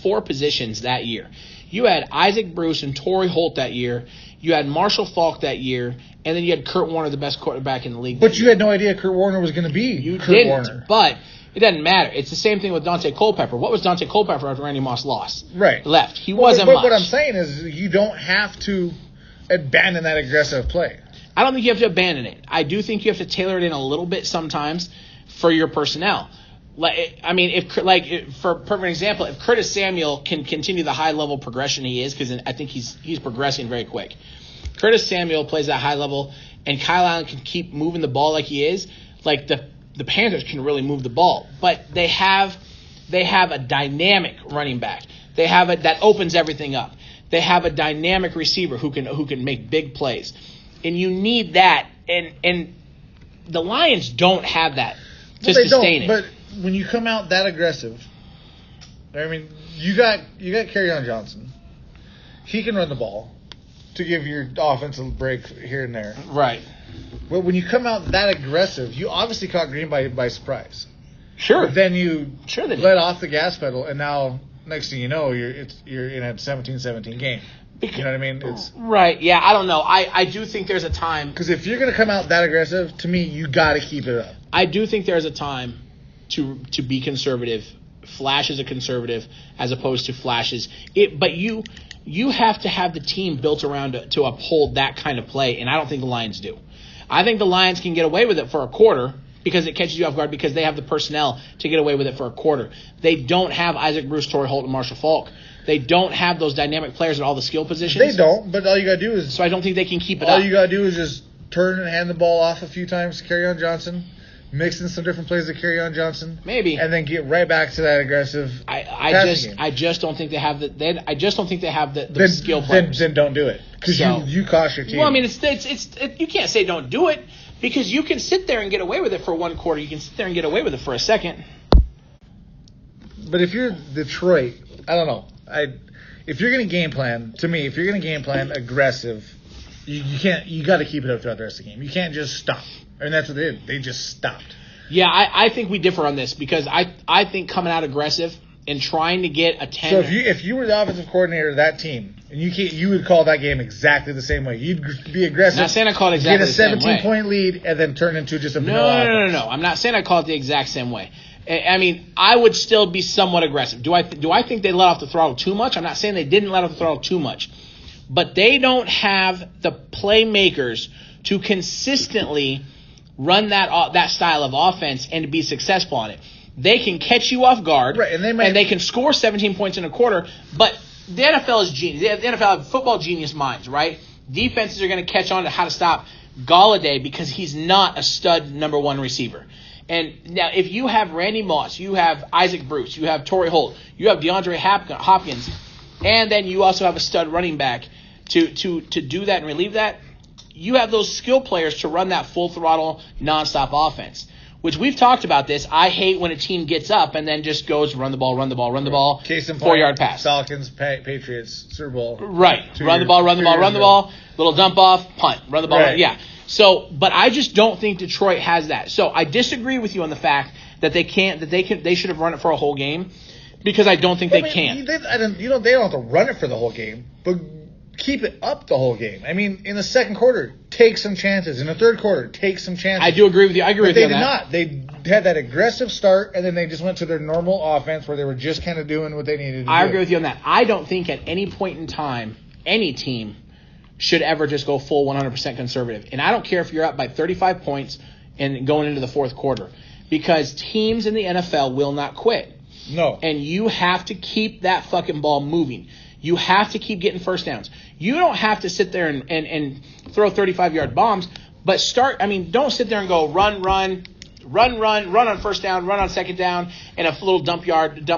four positions that year. You had Isaac Bruce and Torrey Holt that year. You had Marshall Faulk that year, and then you had Kurt Warner, the best quarterback in the league. But you had no idea Kurt Warner was going to be. You Kurt didn't. Warner. But it doesn't matter. It's the same thing with Dante Culpepper. What was Dante Culpepper after Randy Moss lost? Right. Left. He wasn't but much. What I'm saying is you don't have to abandon that aggressive play. I don't think you have to abandon it. I do think you have to tailor it in a little bit sometimes for your personnel. I mean, for perfect example, if Curtis Samuel can continue the high level progression he is, because I think he's progressing very quick. Curtis Samuel plays at high level, and Kyle Allen can keep moving the ball like he is. Like the Panthers can really move the ball, but they have a dynamic running back. They have that opens everything up. They have a dynamic receiver who can make big plays, and you need that. And the Lions don't have that to sustain it. But when you come out that aggressive, I mean, you got Kerryon Johnson. He can run the ball to give your offense a break here and there. Right. But when you come out that aggressive, you obviously caught Green Bay by surprise. Sure. But then you they let off the gas pedal, and now next thing you know, you're in a 17-17 game. You know what I mean? Right. Yeah. I don't know. I do think there's a time because if you're going to come out that aggressive, to me, you got to keep it up. I do think there's a time to be conservative. Flash is a conservative as opposed to flashes. But you have to have the team built around to uphold that kind of play, and I don't think the Lions do. I think the Lions can get away with it for a quarter because it catches you off guard because they have the personnel to get away with it for a quarter. They don't have Isaac Bruce, Torrey Holt, and Marshall Faulk. They don't have those dynamic players at all the skill positions. They don't, but all you got to do is... So I don't think they can keep it up. All you got to do is just turn and hand the ball off a few times to Kerryon Johnson, mix in some different plays to Kerryon Johnson. Maybe. And then get right back to that aggressive I just don't think they have the skill players. Then don't do it. Because you cost your team. Well, I mean, it's you can't say don't do it because you can sit there and get away with it for one quarter. You can sit there and get away with it for a second. But if you're Detroit, I don't know. If you're going to game plan, to me, if you're going to game plan aggressive, you got to keep it up throughout the rest of the game. You can't just stop. I mean, that's what they did. They just stopped. Yeah, I think we differ on this because I think coming out aggressive and trying to get a 10. So if you were the offensive coordinator of that team, and you would call that game exactly the same way. You'd be aggressive. Not saying I call it exactly the same way. Get a 17-point lead and then turn into just a vanilla offense. No. I'm not saying I call it the exact same way. I mean, I would still be somewhat aggressive. Do I think they let off the throttle too much? I'm not saying they didn't let off the throttle too much. But they don't have the playmakers to consistently run that style of offense and to be successful on it. They can catch you off guard, right, and they can score 17 points in a quarter, but the NFL is genius. The NFL have football genius minds, right? defenses are going to catch on to how to stop Golladay because he's not a stud number one receiver. And now if you have Randy Moss, you have Isaac Bruce, you have Torrey Holt, you have DeAndre Hopkins, and then you also have a stud running back to do that and relieve that, you have those skill players to run that full throttle nonstop offense. Which we've talked about this. I hate when a team gets up and then just goes run the ball. Case in point, 4-yard pass. Falcons, Patriots, Super Bowl. Right. Run the ball. Little dump off, punt. Run the ball. Right. Yeah. So, but I just don't think Detroit has that. So I disagree with you on the fact that they should have run it for a whole game because I don't think they can. They don't have to run it for the whole game, but keep it up the whole game. I mean, in the second quarter, take some chances. In the third quarter, take some chances. I do agree with you. I agree with you on that. They did not. They had that aggressive start, and then they just went to their normal offense where they were just kind of doing what they needed to do. I agree with you on that. I don't think at any point in time, any team should ever just go full 100% conservative. And I don't care if you're up by 35 points and going into the fourth quarter because teams in the NFL will not quit. No. And you have to keep that fucking ball moving. You have to keep getting first downs. You don't have to sit there and throw 35-yard bombs, but don't sit there and go run on first down, run on second down, and a little dump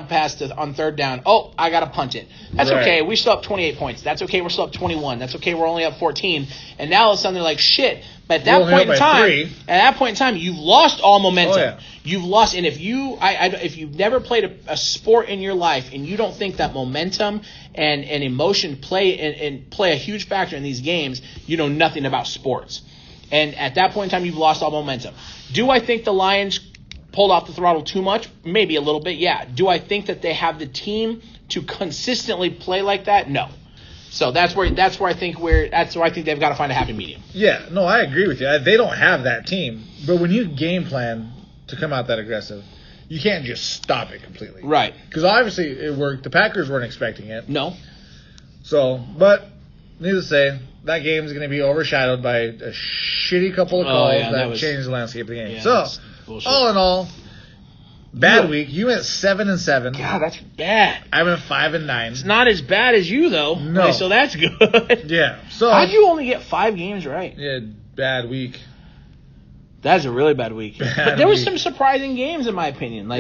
pass on third down. Oh, I got to punt it. That's right. Okay. We still up 28 points. That's okay. We're still up 21. That's okay. We're only up 14. And now all of a sudden they're like, shit. But at that point in time, you've lost all momentum. Oh, yeah. You've lost. And if you've never played a sport in your life and you don't think that momentum and emotion play a huge factor in these games, you know nothing about sports. And at that point in time, you've lost all momentum. Do I think the Lions pulled off the throttle too much? Maybe a little bit, yeah. Do I think that they have the team to consistently play like that? No. So that's where I think they've got to find a happy medium. Yeah, no, I agree with you. They don't have that team. But when you game plan to come out that aggressive, you can't just stop it completely. Right. Because obviously it worked. The Packers weren't expecting it. No. So, but needless to say, that game is going to be overshadowed by a shitty couple of calls that changed the landscape of the game. Yeah, so, all in all, bad week. You went 7-7. God, that's bad. I went 5-9. It's not as bad as you though. No. Okay, so that's good. Yeah. So how'd you only get 5 games right? Yeah, bad week. That's a really bad week. But there was some surprising games in my opinion.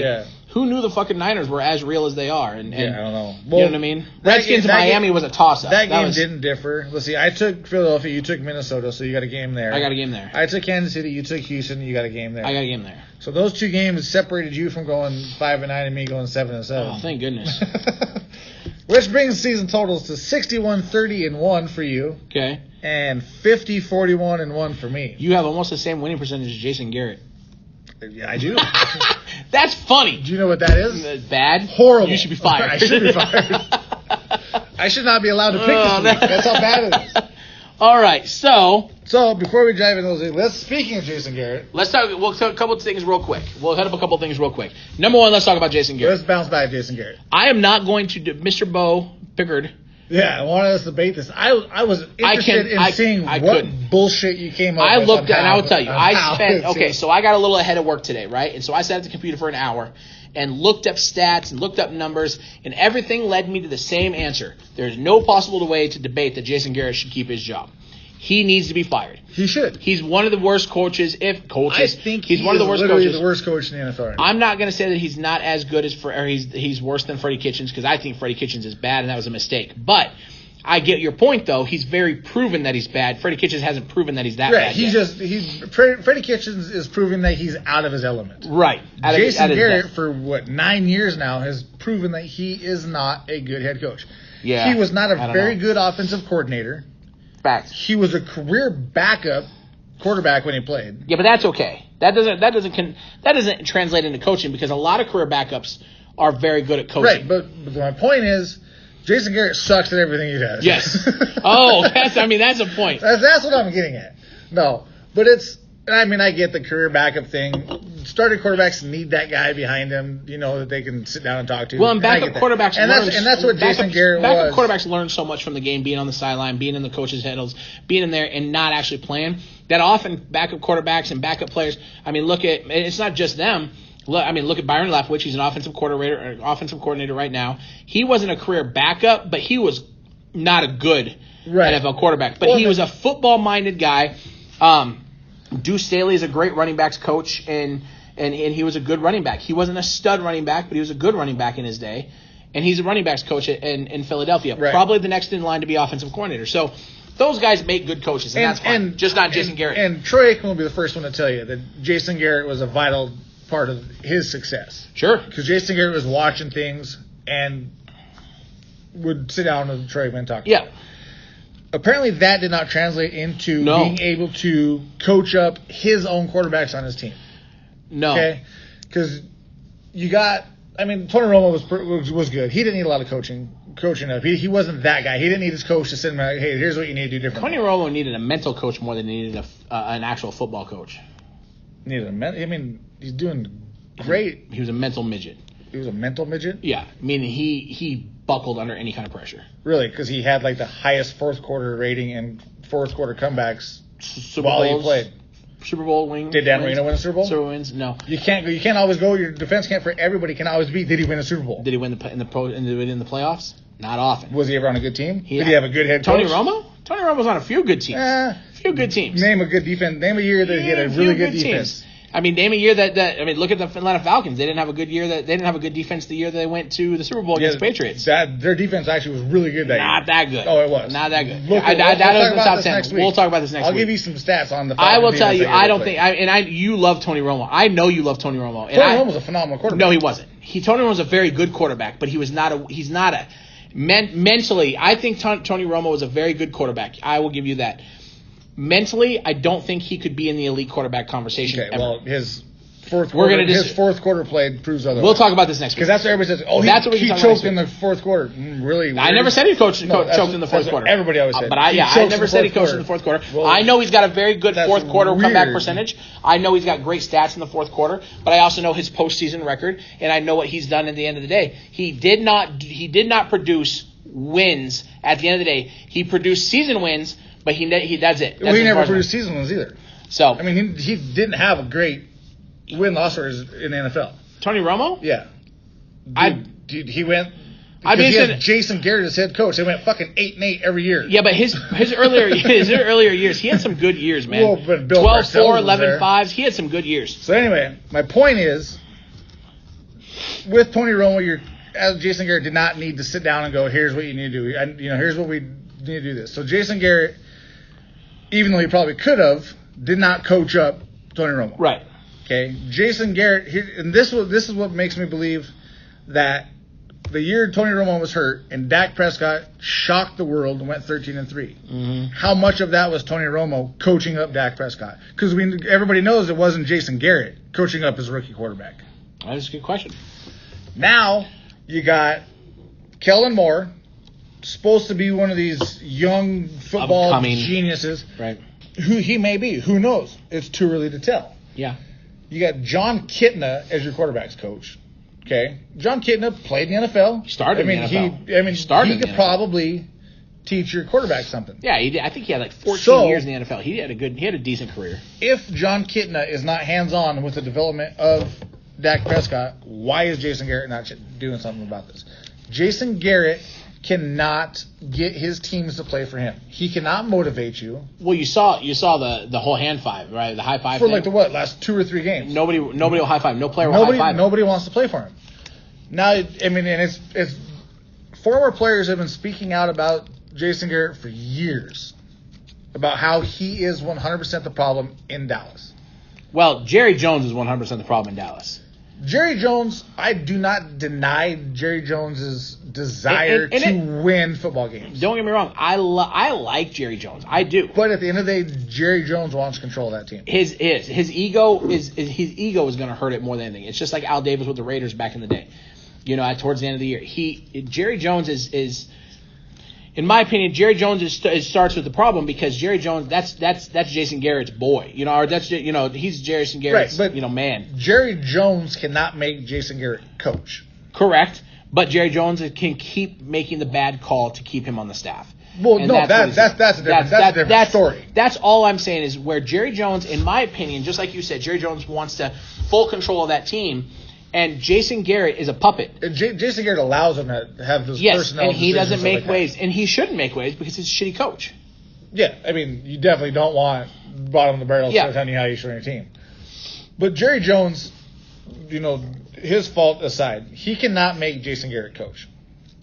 Who knew the fucking Niners were as real as they are? And I don't know. Well, you know what I mean? Redskins in Miami was a toss-up. That game didn't differ. Let's see. I took Philadelphia. You took Minnesota, so you got a game there. I got a game there. I took Kansas City. You took Houston. You got a game there. I got a game there. So those 2 games separated you from going 5-9 and me going 7-7. Oh, thank goodness. Which brings season totals to 61-30-1 for you. Okay. And 50-41-1 for me. You have almost the same winning percentage as Jason Garrett. Yeah, I do. That's funny. Do you know what that is? Bad. Horrible. You should be fired. I should be fired. I should not be allowed to pick this week. That's how bad it is. All right, so before we dive into those, speaking of Jason Garrett, we'll talk a couple of things real quick. We'll head up a couple of things real quick. Number one, let's talk about Jason Garrett. Let's bounce back Jason Garrett. I am not going to do Mr. Bo Pickard. Yeah, I wanted us to debate this. I was interested in seeing what bullshit you came up with. I looked at, and I will tell you, so I got a little ahead of work today, right? And so I sat at the computer for an hour and looked up stats and looked up numbers, and everything led me to the same answer. There's no possible way to debate that Jason Garrett should keep his job. He needs to be fired. He should. He's one of the worst coaches. I think he's one of the worst coaches. The worst coach in the NFL. I'm not going to say that he's not as good as he's worse than Freddie Kitchens because I think Freddie Kitchens is bad and that was a mistake. But I get your point though. He's very proven that he's bad. Freddie Kitchens hasn't proven that he's that bad. Freddie Kitchens is proving that he's out of his element. Right. Jason Garrett for 9 years now has proven that he is not a good head coach. Yeah. He was not a very good offensive coordinator. Facts. He was a career backup quarterback when he played. Yeah, but that's okay. That doesn't translate into coaching because a lot of career backups are very good at coaching. Right, but my point is, Jason Garrett sucks at everything he does. Yes. Oh, that's a point. That's what I'm getting at. No, but I get the career backup thing. Starting quarterbacks need that guy behind them, that they can sit down and talk to. Well, and backup quarterbacks and that's what Jason Garrett was. Backup quarterbacks learn so much from the game, being on the sideline, being in the coaches' huddles, being in there and not actually playing. That often backup quarterbacks and backup players. It's not just them. Look at Byron Leftwich. He's an offensive coordinator right now. He wasn't a career backup, but he was not a good Right. NFL quarterback. But he was a football-minded guy. Deuce Staley is a great running backs coach, and he was a good running back. He wasn't a stud running back, but he was a good running back in his day. And he's a running backs coach in Philadelphia. Right. Probably the next in line to be offensive coordinator. So those guys make good coaches, and that's fine. Just not Jason Garrett. And Troy Aikman will be the first one to tell you that Jason Garrett was a vital part of his success. Sure. Because Jason Garrett was watching things and would sit down with Troy Aikman and talk. Yeah. Apparently that did not translate into being able to coach up his own quarterbacks on his team. No. Okay? Because you got... I mean, Tony Romo was good. He didn't need a lot of coaching up. He wasn't that guy. He didn't need his coach to sit him like, hey, here's what you need to do differently. Tony Romo needed a mental coach more than he needed an actual football coach. He's doing great. He was a mental midget. He was a mental midget? Yeah, meaning he buckled under any kind of pressure. Really? Because he had like the highest fourth quarter rating and fourth quarter comebacks Super while Bowls, he played. Super Bowl wins. Did Dan Marino win a Super Bowl? Super wins? No. You can't always go. Your defense can't for everybody can always be. Did he win a Super Bowl? Did he win in the playoffs? Not often. Was he ever on a good team? Did he have a good head Tony coach? Romo? Tony Romo's on a few good teams. A few good teams. Name a good defense. Name a year that he had a really good defense. Teams. I mean, name a year look at the Atlanta Falcons. They didn't have a good year. They didn't have a good defense the year they went to the Super Bowl against the Patriots. Their defense actually was really good that year. Not that good. Oh, it was. Not that good. We'll top 10. We'll talk about this next week. I'll give you some stats on the Falcons. I will tell you, I don't think, you love Tony Romo. I know you love Tony Romo. Tony Romo was a phenomenal quarterback. No, he wasn't. Tony Romo was a very good quarterback, but he's not a mentally, I think Tony Romo was a very good quarterback. I will give you that. Mentally, I don't think he could be in the elite quarterback conversation ever. Well, his fourth quarter play proves otherwise. We'll talk about this next week. Because that's what everybody says. Oh, he choked in the fourth quarter. Really? I never said he choked in the fourth quarter. Everybody always said. I never said he coached in the fourth quarter. Well, I know he's got a very good fourth quarter comeback percentage. I know he's got great stats in the fourth quarter, but I also know his postseason record, and I know what he's done at the end of the day. He did not produce wins at the end of the day. He produced season wins, but that's it. He never produced season wins either. So I mean, he didn't have a great win-loss record in the NFL. Tony Romo? Yeah. He went. He had Jason Garrett as head coach. They went fucking 8-8 every year. Yeah, but his earlier years, he had some good years, man. Well, but Bill 12-4, 11-5. He had some good years. So anyway, my point is, with Tony Romo, Jason Garrett did not need to sit down and go, here's what you need to do. Here's what we need to do this. So Jason Garrett, even though he probably could have, did not coach up Tony Romo. Right. Okay, Jason Garrett, and this is what makes me believe that the year Tony Romo was hurt and Dak Prescott shocked the world and went 13-3. Mm-hmm. How much of that was Tony Romo coaching up Dak Prescott? Because everybody knows it wasn't Jason Garrett coaching up his rookie quarterback. That's a good question. Now you got Kellen Moore, supposed to be one of these young football upcoming geniuses. Right. Who he may be. Who knows? It's too early to tell. Yeah. You got John Kitna as your quarterback's coach. Okay, John Kitna played in the NFL. He started in the NFL. He could probably teach your quarterback something. Yeah, I think he had like 14 years in the NFL. He had a decent career. If John Kitna is not hands-on with the development of Dak Prescott, why is Jason Garrett not doing something about this? Jason Garrett cannot get his teams to play for him. He cannot motivate you. Well, you saw the whole hand five, right? The high five for thing. Like the last 2 or 3 games. Nobody will high five. No player will high five. Nobody wants to play for him. Now, and it's former players have been speaking out about Jason Garrett for years about how he is 100% the problem in Dallas. Well, Jerry Jones is 100% the problem in Dallas. Jerry Jones, I do not deny Jerry Jones's desire to win football games. Don't get me wrong. I like Jerry Jones. I do. But at the end of the day, Jerry Jones wants control of that team. His ego is going to hurt it more than anything. It's just like Al Davis with the Raiders back in the day. Towards the end of the year, Jerry Jones is in my opinion, Jerry Jones starts with the problem because Jerry Jones that's Jason Garrett's boy, or he's Jason Garrett's man. Jerry Jones cannot make Jason Garrett coach. Correct, but Jerry Jones can keep making the bad call to keep him on the staff. Well, no, that's a different story. That's all I'm saying is where Jerry Jones, in my opinion, just like you said, Jerry Jones wants to full control of that team. And Jason Garrett is a puppet. And Jason Garrett allows him to have those personnel and he decisions doesn't make like waves, that. and he shouldn't make waves because he's a shitty coach. Yeah, I mean, you definitely don't want bottom of the barrel telling you how you should run your team. But Jerry Jones, his fault aside, he cannot make Jason Garrett coach.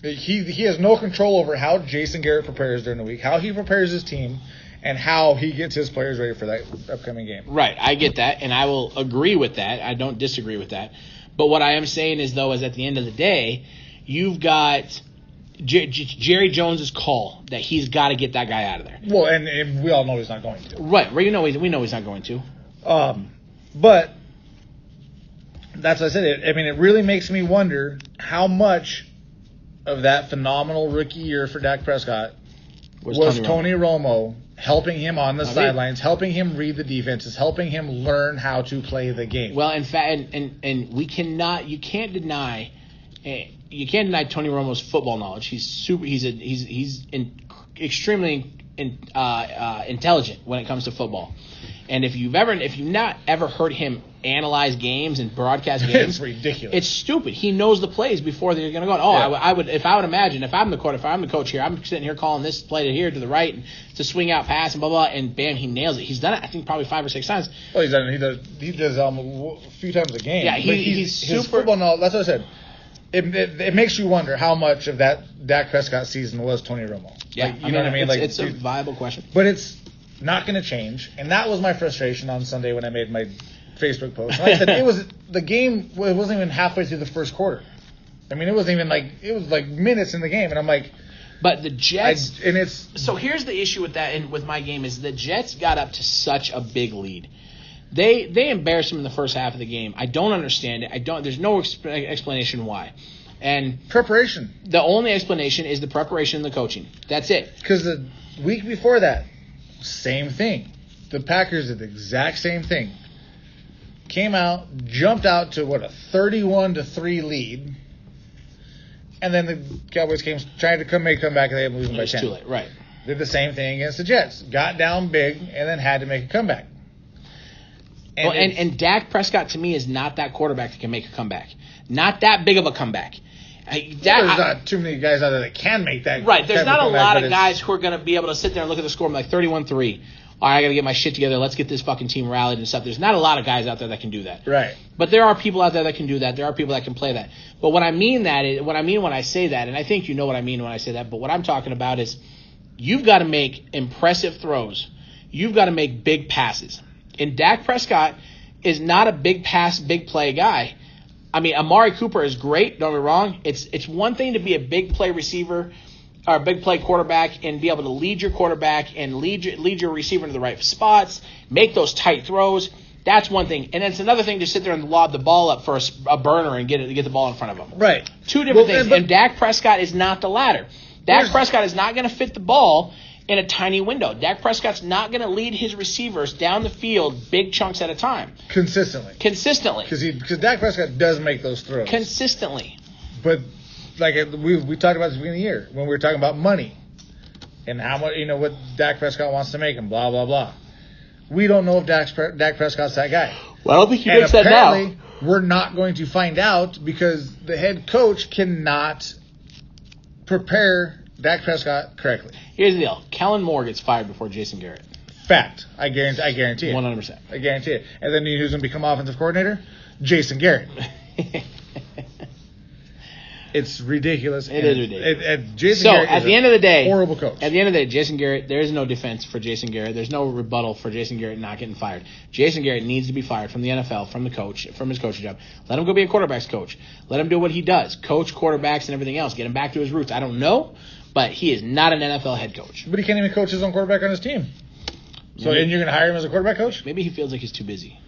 He has no control over how Jason Garrett prepares during the week, how he prepares his team, and how he gets his players ready for that upcoming game. Right, I get that, and I will agree with that. I don't disagree with that. But what I am saying is at the end of the day, you've got Jerry Jones's call that he's got to get that guy out of there. Well, and we all know he's not going to. Right, we know he's not going to. But that's what I said. It really makes me wonder how much of that phenomenal rookie year for Dak Prescott was Tony Romo helping him on the sidelines, helping him read the defenses, helping him learn how to play the game. Well, in fact, and you can't deny Tony Romo's football knowledge. He's extremely intelligent when it comes to football. And if you've not ever heard him analyze games and broadcast games, it's ridiculous. It's stupid. He knows the plays before they're going to go. I would imagine if I'm the coach here, I'm sitting here calling this play to here to the right and to swing out pass and blah blah, and bam, he nails it. He's done it, I think, probably 5 or 6 times. Well, he's done it. He does a few times a game. Yeah, he's super. His football knowledge. That's what I said. It makes you wonder how much of that Dak Prescott season was Tony Romo. Yeah, you know what I mean. It's a viable question, but it's not going to change, and that was my frustration on Sunday when I made my Facebook post. Like I said, the game wasn't even halfway through the first quarter. I mean, it was like minutes in the game, and I'm like, but the Jets. So here's the issue with that, and with my game is the Jets got up to such a big lead. They embarrassed him in the first half of the game. I don't understand it. There's no explanation why. And preparation. The only explanation is the preparation and the coaching. That's it. Because the week before that, same thing. The Packers did the exact same thing. Came out, jumped out to a 31-3 lead, and then the Cowboys tried to come back, and they had to lose them by 10. Too late, right? Did the same thing against the Jets. Got down big and then had to make a comeback. And Dak Prescott to me is not that quarterback that can make a comeback. Not that big of a comeback. There's not too many guys out there that can make that. Right. There's not a lot of guys who are going to be able to sit there and look at the score and be like 31-3. All right, I got to get my shit together. Let's get this fucking team rallied and stuff. There's not a lot of guys out there that can do that. Right. But there are people out there that can do that. There are people that can play that. But what I mean when I say that, and I think you know what I mean when I say that, but what I'm talking about is you've got to make impressive throws. You've got to make big passes. And Dak Prescott is not a big pass, big play guy. I mean, Amari Cooper is great, don't get me wrong. It's one thing to be a big play receiver or a big play quarterback and be able to lead your quarterback and lead your receiver into the right spots, make those tight throws. That's one thing. And it's another thing to sit there and lob the ball up for a burner and get the ball in front of him. Right. Two different things. And Dak Prescott is not the latter. Dak Prescott is not going to fit the ball in a tiny window. Dak Prescott's not going to lead his receivers down the field big chunks at a time. Consistently. Because Dak Prescott does make those throws. Consistently. But like we talked about this at the beginning of the year when we were talking about money and how much what Dak Prescott wants to make and blah blah blah. We don't know if Dak Prescott's that guy. Well, I don't think he makes that now. Apparently, we're not going to find out because the head coach cannot prepare Dak Prescott correctly. Here's the deal. Kellen Moore gets fired before Jason Garrett. Fact. I guarantee it. 100%. I guarantee it. And then who's going to become offensive coordinator? Jason Garrett. It's ridiculous. It is ridiculous. Jason Garrett at the end of the day, horrible coach. At the end of the day, Jason Garrett, there is no defense for Jason Garrett. There's no rebuttal for Jason Garrett not getting fired. Jason Garrett needs to be fired from the NFL, from his coaching job. Let him go be a quarterback's coach. Let him do what he does, coach quarterbacks and everything else. Get him back to his roots. I don't know, but he is not an NFL head coach. But he can't even coach his own quarterback on his team. So, and you're going to hire him as a quarterback coach? Maybe he feels like he's too busy.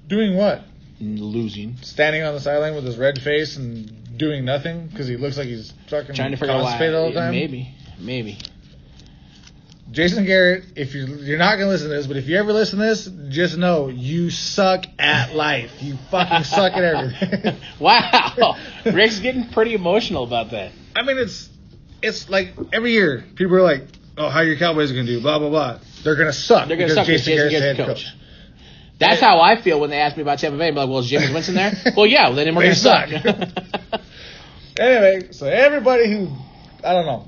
Doing what? Losing. Standing on the sideline with his red face and doing nothing because he looks like he's fucking trying to figure out why. All the time. Maybe. Jason Garrett, if you're not gonna listen to this, but if you ever listen to this, just know you suck at life. You fucking suck at everything. Wow, Rick's getting pretty emotional about that. I mean, it's like every year people are like, "Oh, how your Cowboys are gonna do?" Blah blah blah. They're gonna suck. They're gonna suck Jason Garrett's head coach. That's how I feel when they ask me about Tampa Bay. I'm like, well, is Jameis Winston there? Well, yeah. Well, then we're going to suck. Anyway, so everybody who, I don't know,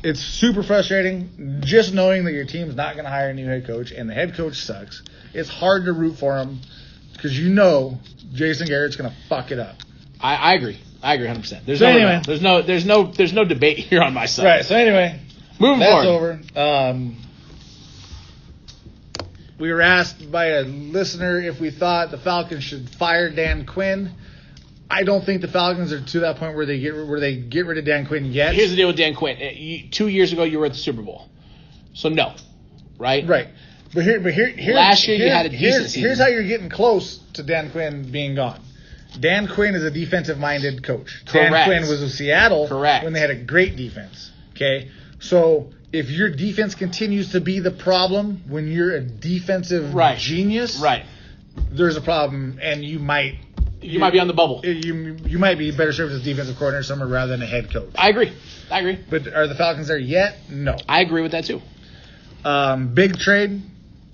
it's super frustrating just knowing that your team's not going to hire a new head coach and the head coach sucks. It's hard to root for him because you know Jason Garrett's going to fuck it up. I agree. I agree 100%. There's no debate here on my side. Right. So anyway, moving forward. That's over. We were asked by a listener if we thought the Falcons should fire Dan Quinn. I don't think the Falcons are to that point where they get rid of Dan Quinn yet. Here's the deal with Dan Quinn. 2 years ago, you were at the Super Bowl, so no, right? Right. But here, last year you had a decent season. Here's how you're getting close to Dan Quinn being gone. Dan Quinn is a defensive-minded coach. Correct. Dan Quinn was with Seattle Correct. when they had a great defense. Okay, so if your defense continues to be the problem when you're a defensive genius, right, there's a problem, and you might be on the bubble. You might be better served as a defensive coordinator somewhere rather than a head coach. I agree. But are the Falcons there yet? No. I agree with that too. Big trade.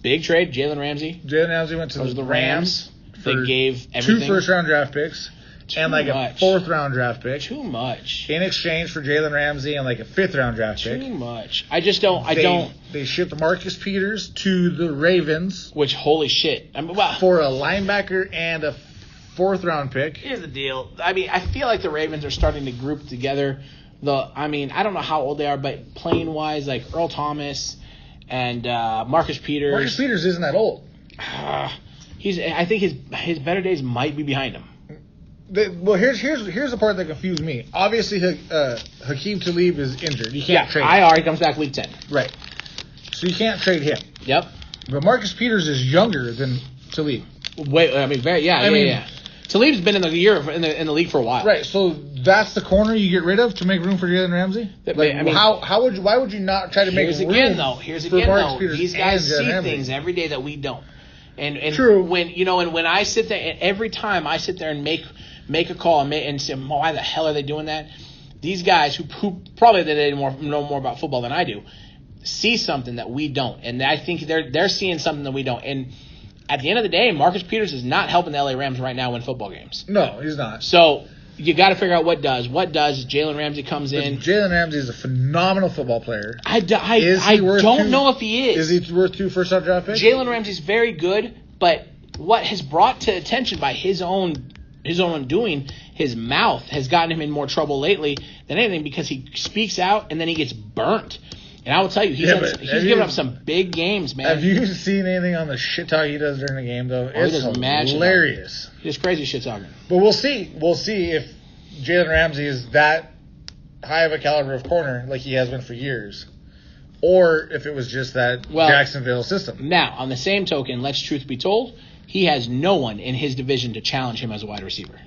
Jalen Ramsey. Jalen Ramsey went to the Rams. They gave everything. 2 first-round draft picks and like a 4th-round draft pick. Too much. In exchange for Jalen Ramsey and like a 5th-round draft pick. Too much. I just don't. They shipped Marcus Peters to the Ravens. Which, holy shit. For a linebacker and a 4th-round pick. Here's the deal. I mean, I feel like the Ravens are starting to group together. I don't know how old they are, but playing-wise, like Earl Thomas and Marcus Peters. Marcus Peters isn't that old. I think his better days might be behind him. Here's the part that confused me. Obviously, Hakeem Talib is injured. You can't trade him. IR. He comes back week 10. Right. So you can't trade him. Yep. But Marcus Peters is younger than Talib. Yeah. Talib's been in the league for a while. Right. So that's the corner you get rid of to make room for Jalen Ramsey. Why would you not try to make room? Here's again though. These guys see things every day that we don't. And true. When I sit there, and every time I sit there and make a call and say, why the hell are they doing that? These guys who probably they know more about football than I do, see something that we don't, and I think they're seeing something that we don't. And at the end of the day, Marcus Peters is not helping the LA Rams right now win football games. No, he's not. So you got to figure out what does. What does Jalen Ramsey comes in? Jalen Ramsey is a phenomenal football player. I don't know if he is. Is he worth 2 first-round draft picks? Jalen Ramsey's very good, but what has brought to attention by his own undoing, his mouth has gotten him in more trouble lately than anything because he speaks out and then he gets burnt. And I will tell you, he's given up some big games, man. Have you seen anything on the shit talk he does during the game, though? It's hilarious. He's crazy shit talking. But we'll see. We'll see if Jalen Ramsey is that high of a caliber of corner like he has been for years, or if it was just that Jacksonville system. Now, on the same token, let's truth be told, he has no one in his division to challenge him as a wide receiver.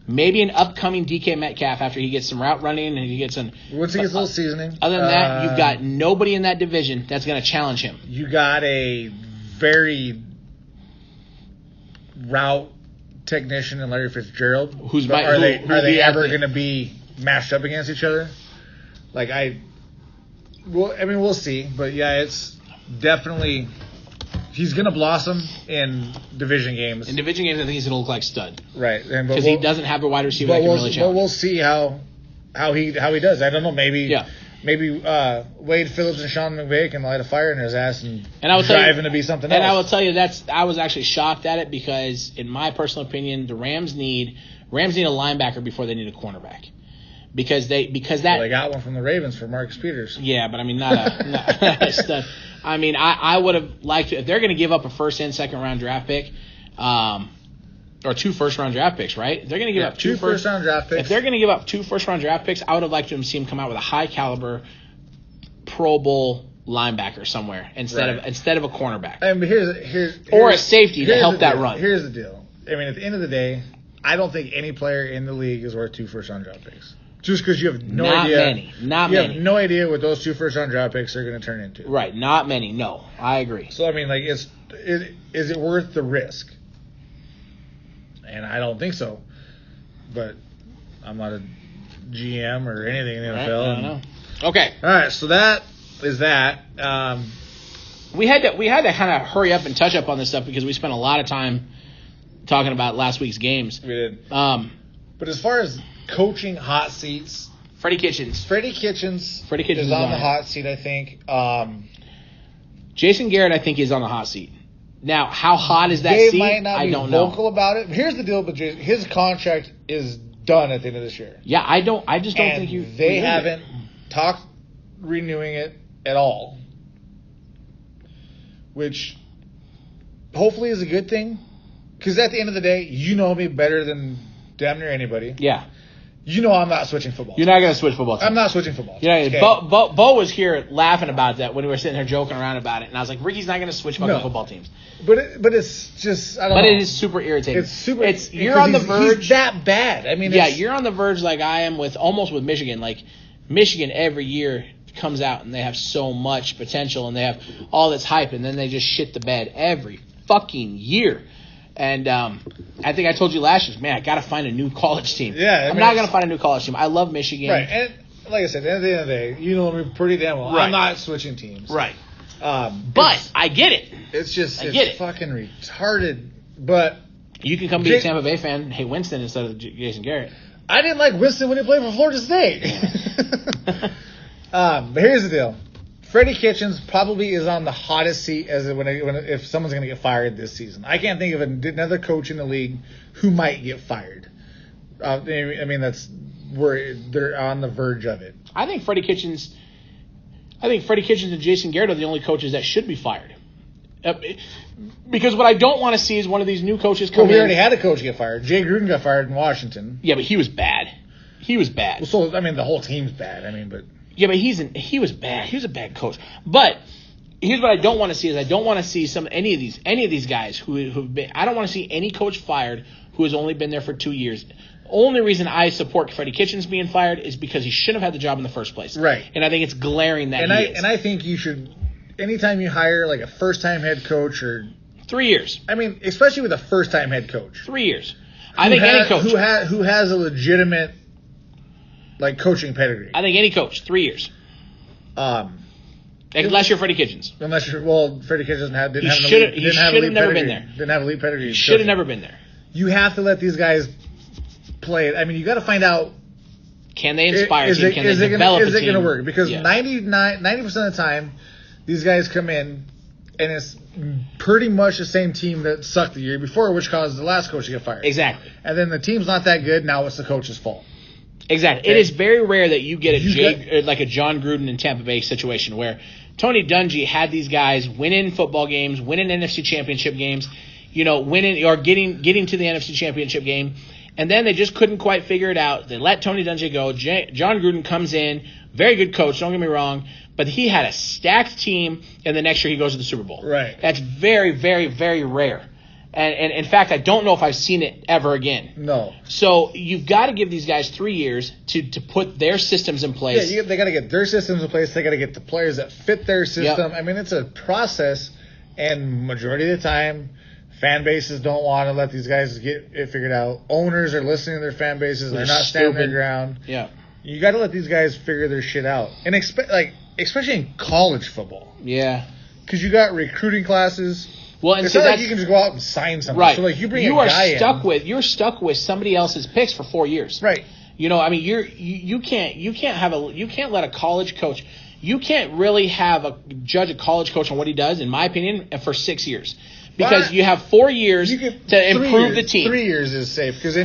Maybe an upcoming DK Metcalf after he gets some route running and he gets some. Once he gets a little seasoning. Other than that, you've got nobody in that division that's going to challenge him. You got a very route technician in Larry Fitzgerald. Are they ever going to be matched up against each other? We'll see. But yeah, it's definitely. He's going to blossom in division games. In division games, I think he's going to look like stud. Right. Because he doesn't have a wide receiver that can really challenge. But we'll see how he does. I don't know. Maybe Wade Phillips and Sean McVay can light a fire in his ass and drive him to be something else. And I will tell you, I was actually shocked at it because, in my personal opinion, the Rams need a linebacker before they need a cornerback. Because they got one from the Ravens for Marcus Peters. Yeah, but I mean not a stud. I mean, I would have liked to, if they're going to give up a first and second round draft pick, or 2 first round draft picks, right? If they're going to give up 2 first round draft picks. If they're going to give up 2 first round draft picks, I would have liked to see him come out with a high caliber Pro Bowl linebacker somewhere instead of a cornerback. But here's or a safety to help that run. Here's the deal. I mean, at the end of the day, I don't think any player in the league is worth 2 first round draft picks. Just because you have no idea. Not many. You have no idea what those 2 first-round draft picks are going to turn into. Right. Not many. No. I agree. So, I mean, is it worth the risk? And I don't think so. But I'm not a GM or anything in the NFL. I don't know. Okay. All right. So that is that. we had to kind of hurry up and touch up on this stuff because we spent a lot of time talking about last week's games. We did. But as far as coaching hot seats, Freddie Kitchens is on the hot seat, I think. Jason Garrett, I think, is on the hot seat. Now, how hot is that seat? Might not I be don't know. vocal about it. Here's the deal with Jason. His contract is done at the end of this year. Yeah, I just don't think they haven't talked renewing it at all, which hopefully is a good thing. Because at the end of the day, you know me better than damn near anybody. Yeah. You know I'm not switching football. You're not going to switch football teams. I'm not switching football teams. You know, okay? Bo was here laughing about that when we were sitting there joking around about it, and I was like, Ricky's not going to switch fucking football teams. But it's just, I don't know. But it is super irritating. You're on the verge. He's that bad. I mean, you're on the verge like I am with Michigan. Like, Michigan every year comes out and they have so much potential and they have all this hype, and then they just shit the bed every fucking year. And I think I told you last year, man, I got to find a new college team. Yeah, I'm not going to find a new college team. I love Michigan. Right, and like I said, at the end of the day, you know me pretty damn well. Right. I'm not switching teams. Right. But I get it. It's fucking retarded. But you can come be a Tampa Bay fan and hate Winston instead of Jason Garrett. I didn't like Winston when he played for Florida State. But here's the deal. Freddie Kitchens probably is on the hottest seat if someone's going to get fired this season. I can't think of another coach in the league who might get fired. I mean, that's where they're on the verge of it. I think Freddie Kitchens and Jason Garrett are the only coaches that should be fired. Because what I don't want to see is one of these new coaches come in. We already had a coach get fired. Jay Gruden got fired in Washington. Yeah, but he was bad. Well, so, I mean, the whole team's bad. I mean, but... Yeah, but he was bad. He was a bad coach. But here's what I don't want to see is I don't want to see any of these guys who've been. I don't want to see any coach fired who has only been there for 2 years. Only reason I support Freddie Kitchens being fired is because he shouldn't have had the job in the first place. Right. And I think it's glaring that he is. And I think you should, anytime you hire like a first-time head coach or 3 years. I mean, especially with a first-time head coach. 3 years. I think any coach who has a legitimate like coaching pedigree. I think any coach, 3 years. Unless you're Freddie Kitchens. Freddie Kitchens didn't have never been there. Didn't have elite pedigree. He should have never been there. You have to let these guys play it. I mean, you got to find out. Can they inspire a team? Can they develop a team? Is it going to work? Because 90% of the time, these guys come in and it's pretty much the same team that sucked the year before, which caused the last coach to get fired. Exactly. And then the team's not that good. Now it's the coach's fault. Exactly. Okay. It is very rare that you get like a John Gruden in Tampa Bay situation where Tony Dungy had these guys winning football games, winning NFC Championship games, winning or getting to the NFC Championship game, and then they just couldn't quite figure it out. They let Tony Dungy go. John Gruden comes in, very good coach, don't get me wrong, but he had a stacked team, and the next year he goes to the Super Bowl. Right. That's very, very, very rare. And in fact, I don't know if I've seen it ever again. No. So you've got to give these guys 3 years to put their systems in place. Yeah, they got to get their systems in place. They got to get the players that fit their system. Yep. I mean, it's a process, and majority of the time, fan bases don't want to let these guys get it figured out. Owners are listening to their fan bases. They're not standing their ground. Yeah. You got to let these guys figure their shit out, and especially in college football. Yeah. Because you got recruiting classes. Well, and it's not like you can just go out and sign something. Right. So like you're stuck with somebody else's picks for 4 years. Right. I mean, you can't let a college coach. You can't really judge a college coach on what he does, in my opinion, for 6 years. Because you have 4 years to improve the team. 3 years is safe. Because 3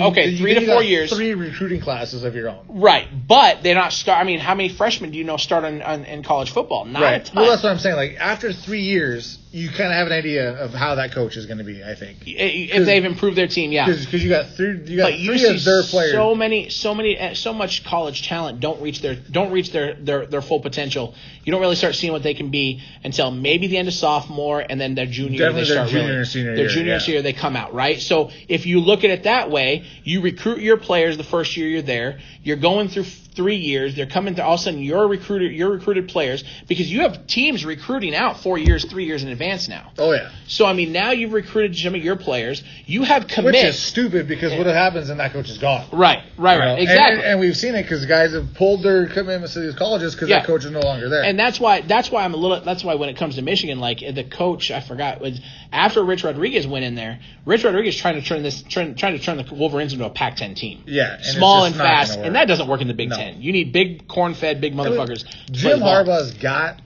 to 4 years. 3 recruiting classes of your own. Right. But they're not start. I mean, how many freshmen do you know start in college football? Not a ton. Well, that's what I'm saying. Like, after 3 years, you kind of have an idea of how that coach is going to be, I think. If they've improved their team, yeah. Because you got three of their players. So much college talent don't reach their full potential. You don't really start seeing what they can be until maybe the end of sophomore, and then their junior year they start really. Their junior and senior, they come out, right? So if you look at it that way, you recruit your players the first year you're there. You're going through 3 years. They're coming through. All of a sudden, you're recruited players because you have teams recruiting out 4 years, 3 years in advance now. Oh, yeah. So, I mean, now you've recruited some of your players. You have commit. Which is stupid because what happens and that coach is gone. Right. Exactly. And we've seen it because guys have pulled their commitments to these colleges because that coach is no longer there. And that's why when it comes to Michigan, like the coach, I forgot, was after Rich Rodriguez went in there, Rich Rodriguez trying to turn the Wolverines into a Pac-10 team. Yeah. Small and fast. And that doesn't work in the Big Ten. You need big, corn-fed, big motherfuckers. Jim Harbaugh's got...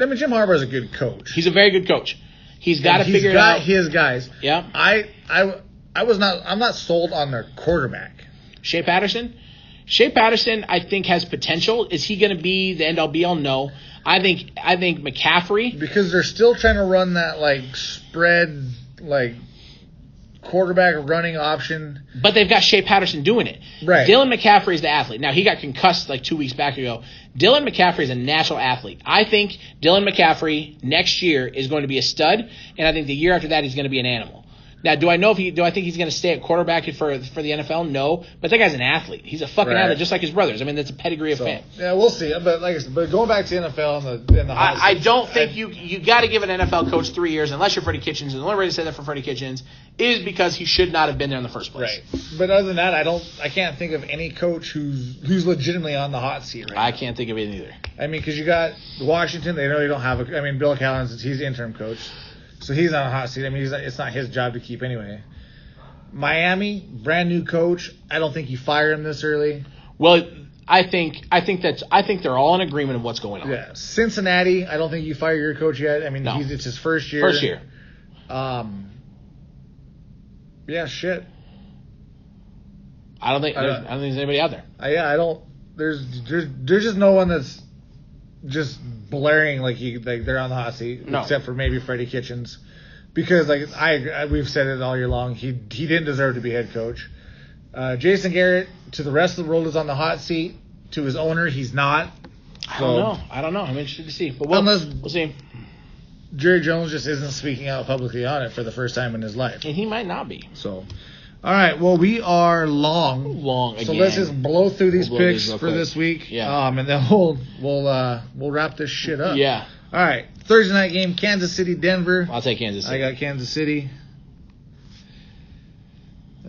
I mean, Jim Harbaugh's a good coach. He's a very good coach. He's got to figure it out. He's got his guys. Yeah. I'm not sold on their quarterback. Shea Patterson, I think has potential. Is he going to be the end-all be-all? No. I think McCaffrey, because they're still trying to run that like spread like quarterback running option. But they've got Shea Patterson doing it. Right. Dylan McCaffrey is the athlete. Now, he got concussed like 2 weeks back ago. Dylan McCaffrey is a natural athlete. I think Dylan McCaffrey next year is going to be a stud, and I think the year after that he's going to be an animal. Now, do I think he's going to stay at quarterback for the NFL? No, but that guy's an athlete. He's a fucking athlete, just like his brothers. I mean, that's a pedigree of fan. Yeah, we'll see. But like I said, going back to NFL and the hot I don't think you got to give an NFL coach 3 years unless you're Freddie Kitchens. And the only reason to say that for Freddie Kitchens is because he should not have been there in the first place. Right. But other than that, I can't think of any coach who's legitimately on the hot seat right now. I can't think of it either. I mean, because you got Washington, they really don't have Bill Collins, he's the interim coach, so he's on a hot seat. I mean, it's not his job to keep anyway. Miami, brand new coach. I don't think you fire him this early. Well, I think they're all in agreement of what's going on. Yeah, Cincinnati. I don't think you fire your coach yet. I mean, it's his first year. First year. Yeah, shit. I don't think there's anybody out there. I don't. There's just no one that's just blaring like they're on the hot seat, except for maybe Freddie Kitchens. Because we've said it all year long, he didn't deserve to be head coach. Jason Garrett, to the rest of the world, is on the hot seat. To his owner, he's not. I don't know. I'm interested to see. But we'll see. Jerry Jones just isn't speaking out publicly on it for the first time in his life. And he might not be. So, all right. Well, we are long again. So let's just blow through these picks for this week. Yeah. And then we'll wrap this shit up. Yeah. All right. Thursday night game, Kansas City, Denver. I'll take Kansas City. I got Kansas City.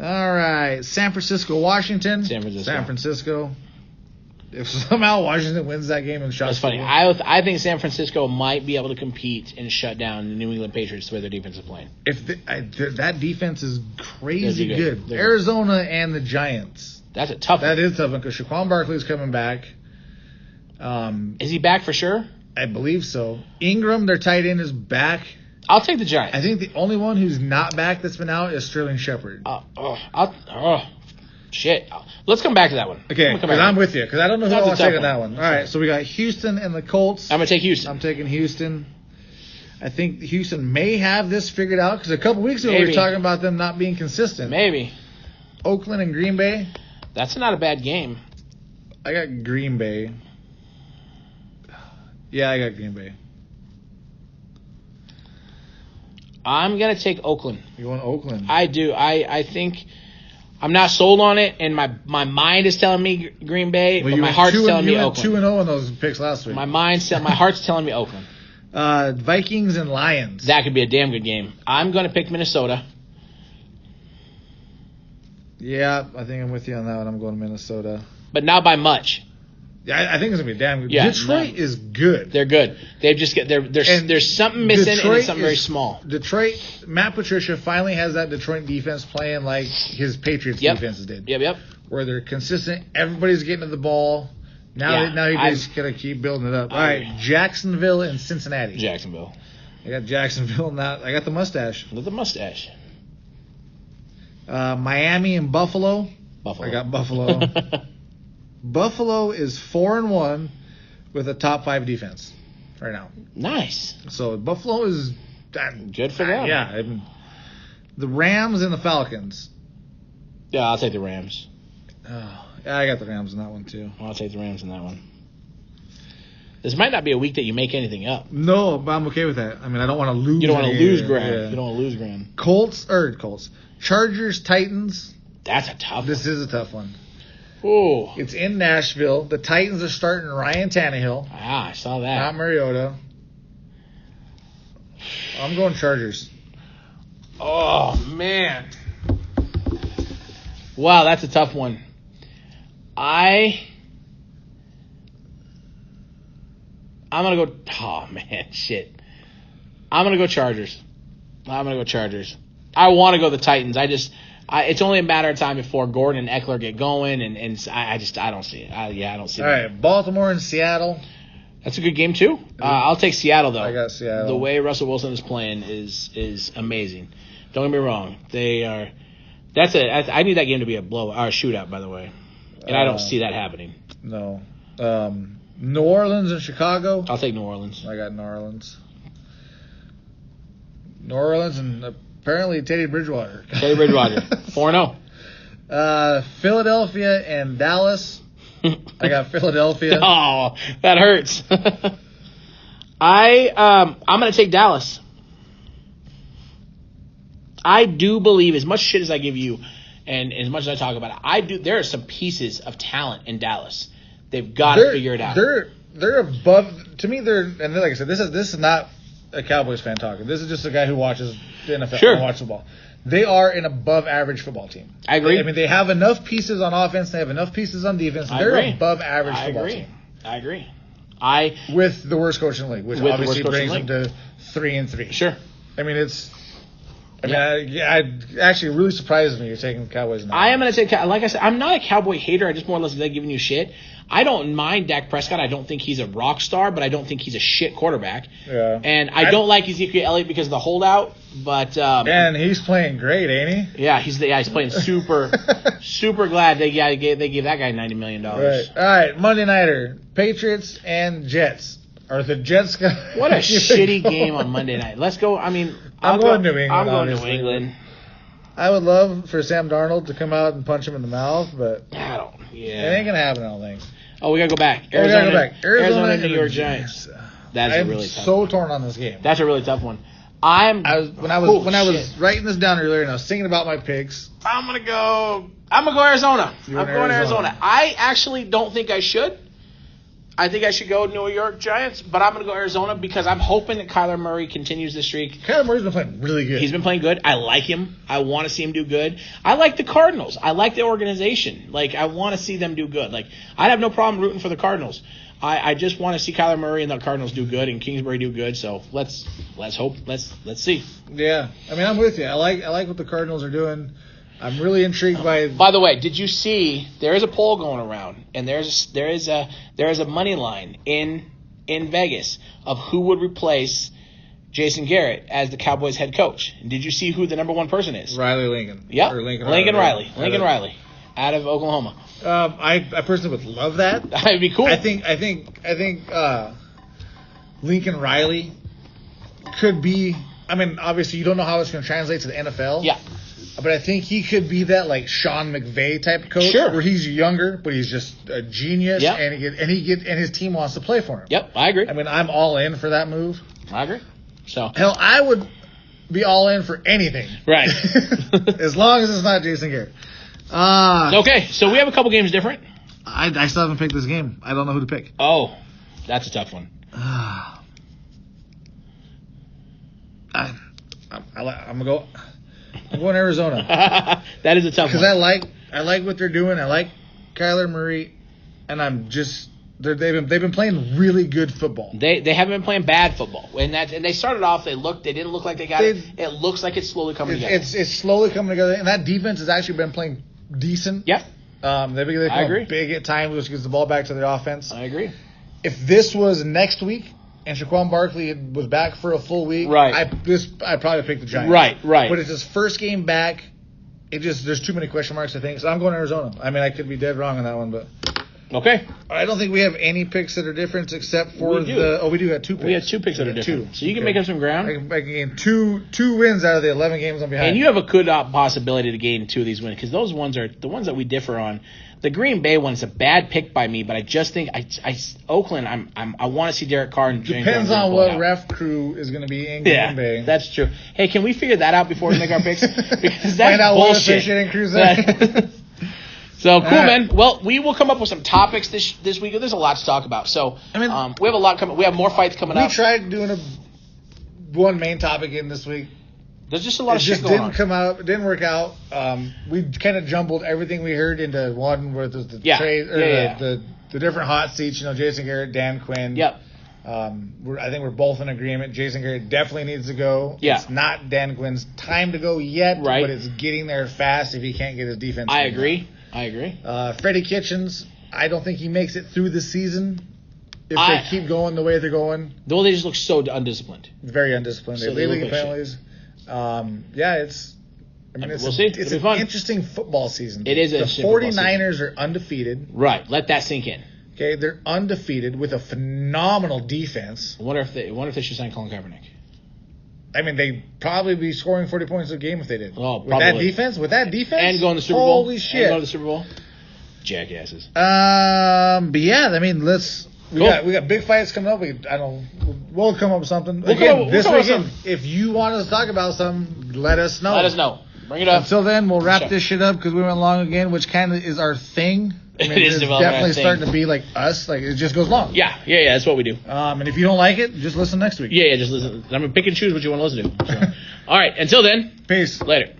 All right. San Francisco, Washington. San Francisco. If somehow Washington wins that game and shots. That's funny. I think San Francisco might be able to compete and shut down the New England Patriots the way their defense is playing. That defense is crazy good. Arizona and the Giants. That's a tough one. That is tough one because Saquon Barkley's coming back. Is he back for sure? I believe so. Ingram, their tight end, is back. I'll take the Giants. I think the only one who's not back that's been out is Sterling Shepard. Shit. Let's come back to that one. Okay, because I'm with you. Because I don't know who I want to take on that one. All right, so we got Houston and the Colts. I'm going to take Houston. I'm taking Houston. I think Houston may have this figured out because a couple weeks ago we were talking about them not being consistent. Maybe. Oakland and Green Bay. That's not a bad game. I got Green Bay. Yeah, I got Green Bay. I'm going to take Oakland. You want Oakland? I do. I think I'm not sold on it, and my mind is telling me Green Bay, but my heart's telling me Oakland. You went 2-0 on those picks last week. My heart's telling me Oakland. Vikings and Lions. That could be a damn good game. I'm going to pick Minnesota. Yeah, I think I'm with you on that one. I'm going to Minnesota. But not by much. Yeah, I think it's gonna be damn good. Yeah, Detroit is good. They're good. They've just got there's something missing and it's something very small. Detroit, Matt Patricia finally has that Detroit defense playing like his Patriots defenses did. Yep. Where they're consistent. Everybody's getting to the ball. Now you just gotta keep building it up. All right, Jacksonville and Cincinnati. Jacksonville. I got Jacksonville. Now I got the mustache. With the mustache. Miami and Buffalo. I got Buffalo. Buffalo is 4-1 with a top 5 defense right now. Nice. So Buffalo is good for them. Yeah. The Rams and the Falcons. Yeah, I'll take the Rams. Oh, yeah, I got the Rams in that one too. I'll take the Rams in that one. This might not be a week that you make anything up. No, but I'm okay with that. I mean, I don't want to lose. You don't want to lose ground. Yeah. You don't want to lose ground. Colts. Chargers, Titans. That's a tough one. This is a tough one. Ooh. It's in Nashville. The Titans are starting Ryan Tannehill. I saw that. Not Mariota. I'm going Chargers. Oh, man. Wow, that's a tough one. I'm going to go... Oh, man, shit. I'm going to go Chargers. I want to go the Titans. It's only a matter of time before Gordon and Eckler get going, and I don't see it. I don't see it. All right, Baltimore and Seattle. That's a good game, too. I'll take Seattle, though. I got Seattle. The way Russell Wilson is playing is amazing. Don't get me wrong. They are... I need that game to be a shootout, by the way. And I don't see that happening. No. New Orleans and Chicago. I'll take New Orleans. I got New Orleans. New Orleans and apparently Teddy Bridgewater. 4-0. Philadelphia and Dallas. I got Philadelphia. Oh, that hurts. I'm going to take Dallas. I do believe, as much shit as I give you and as much as I talk about it, there are some pieces of talent in Dallas. They've got to figure it out. They're above, to me, and like I said, this is not a Cowboys fan talking. This is just a guy who watches the NFL and watches football. They are an above average football team. I agree. I mean, they have enough pieces on offense. They have enough pieces on defense. They're an above average football team. I agree. With the worst coach in the league, which obviously brings them to 3-3. Sure. I mean, it actually really surprises me you're taking the Cowboys now. I am going to take, like I said, I'm not a Cowboy hater. I just more or less like giving you shit. I don't mind Dak Prescott. I don't think he's a rock star, but I don't think he's a shit quarterback. Yeah. And I don't like Ezekiel Elliott because of the holdout, but and he's playing great, ain't he? Yeah, he's playing super super glad they gave that guy $90 million. Right. All right, Monday nighter, Patriots and Jets. Are the Jets going to... What a shitty game on Monday night. Let's go. I mean, I'm going New England. I'm going New England. I would love for Sam Darnold to come out and punch him in the mouth, but it ain't going to happen, I don't think. Oh, we got to go back. Arizona, New York Giants. That's a really tough one. I'm so torn on this game. That's a really tough one. When I was writing this down earlier and I was thinking about my picks, I'm gonna go Arizona. I'm going Arizona. I actually don't think I should. I think I should go New York Giants, but I'm going to go Arizona because I'm hoping that Kyler Murray continues this streak. Kyler Murray's been playing really good. He's been playing good. I like him. I want to see him do good. I like the Cardinals. I like the organization. Like, I want to see them do good. Like, I'd have no problem rooting for the Cardinals. I just want to see Kyler Murray and the Cardinals do good and Kingsbury do good. So let's hope. Let's see. Yeah, I mean, I'm with you. I like what the Cardinals are doing. I'm really intrigued by. By the way, did you see there is a poll going around, and there is a money line in Vegas of who would replace Jason Garrett as the Cowboys head coach? And did you see who the number one person is? Riley Lincoln. Yep. Lincoln Riley. Lincoln Riley, out of Oklahoma. I personally would love that. That'd be cool. I think Lincoln Riley could be. I mean, obviously, you don't know how it's going to translate to the NFL. Yeah. But I think he could be that like Sean McVay type coach, where he's younger, but he's just a genius, and his team wants to play for him. Yep, I agree. I mean, I'm all in for that move. I agree. So hell, I would be all in for anything. Right. As long as it's not Jason Garrett. Okay, so we have a couple games different. I still haven't picked this game. I don't know who to pick. Oh, that's a tough one. I'm going Arizona. That is a tough one. Because I like what they're doing. I like Kyler Murray, and I'm just they've been playing really good football. They haven't been playing bad football. And they started off. They didn't look like they got it. It looks like it's slowly coming together. It's slowly coming together, and that defense has actually been playing decent. Yep. They come big at times, which gives the ball back to their offense. I agree. If this was next week and Saquon Barkley was back for a full week, right? I'd probably pick the Giants. Right. But it's his first game back. There's too many question marks, I think. So I'm going Arizona. I mean, I could be dead wrong on that one, but okay. I don't think we have any picks that are different except for we do have 2 picks. We have 2 picks that are different. So you can make up some ground. I can gain two wins out of the 11 games I'm behind. And you have a good possibility to gain 2 of these wins because those ones are the ones that we differ on. The Green Bay one is a bad pick by me, but I just think Oakland. I want to see Derek Carr and depends on what ref crew is going to be in Green Bay. That's true. Hey, can we figure that out before we make our picks? Because that's find out bullshit. What crews are. So cool, man. Well, we will come up with some topics this week. There's a lot to talk about. So we have a lot coming. We have more fights coming up. We tried doing one main topic in this week. There's just a lot It of shit just going didn't on. come out. It didn't work out. We kind of jumbled everything we heard into one where the trade or the different hot seats. Jason Garrett, Dan Quinn. Yep. I think we're both in agreement. Jason Garrett definitely needs to go. Yeah. It's not Dan Quinn's time to go yet, Right. but it's getting there fast if he can't get his defense. I going agree. up. Freddie Kitchens, I don't think he makes it through the season if I- they keep going the way they're going. Though they just look so undisciplined. Very undisciplined. So They they lead look in like penalties. It's We'll see. It's It'll be an fun. interesting football season. It is The interesting football 49ers are undefeated. Right. Let that sink in. Okay, they're undefeated with a phenomenal defense. I wonder if they should sign Colin Kaepernick. I mean, they'd probably be scoring 40 points a game if they did. Oh, with that probably. defense, And going to the Super Bowl. Holy And shit! going to the Super Bowl. Jackasses. But yeah, I mean, we Cool. got big fights coming up. We'll come up with something. We'll Again, come up with this weekend, something. if you want us to talk about something, let us know. Let us know. Bring it up. Until then, we'll wrap Sure. this shit up because we went long again, which kind of is our thing. It is it's developing our definitely thing. starting to be like us. Like it just goes long. Yeah. That's what we do. And if you don't like it, just listen next week. Yeah. Just listen. I'm gonna pick and choose what you want to listen to. So. All right. Until then. Peace. Later.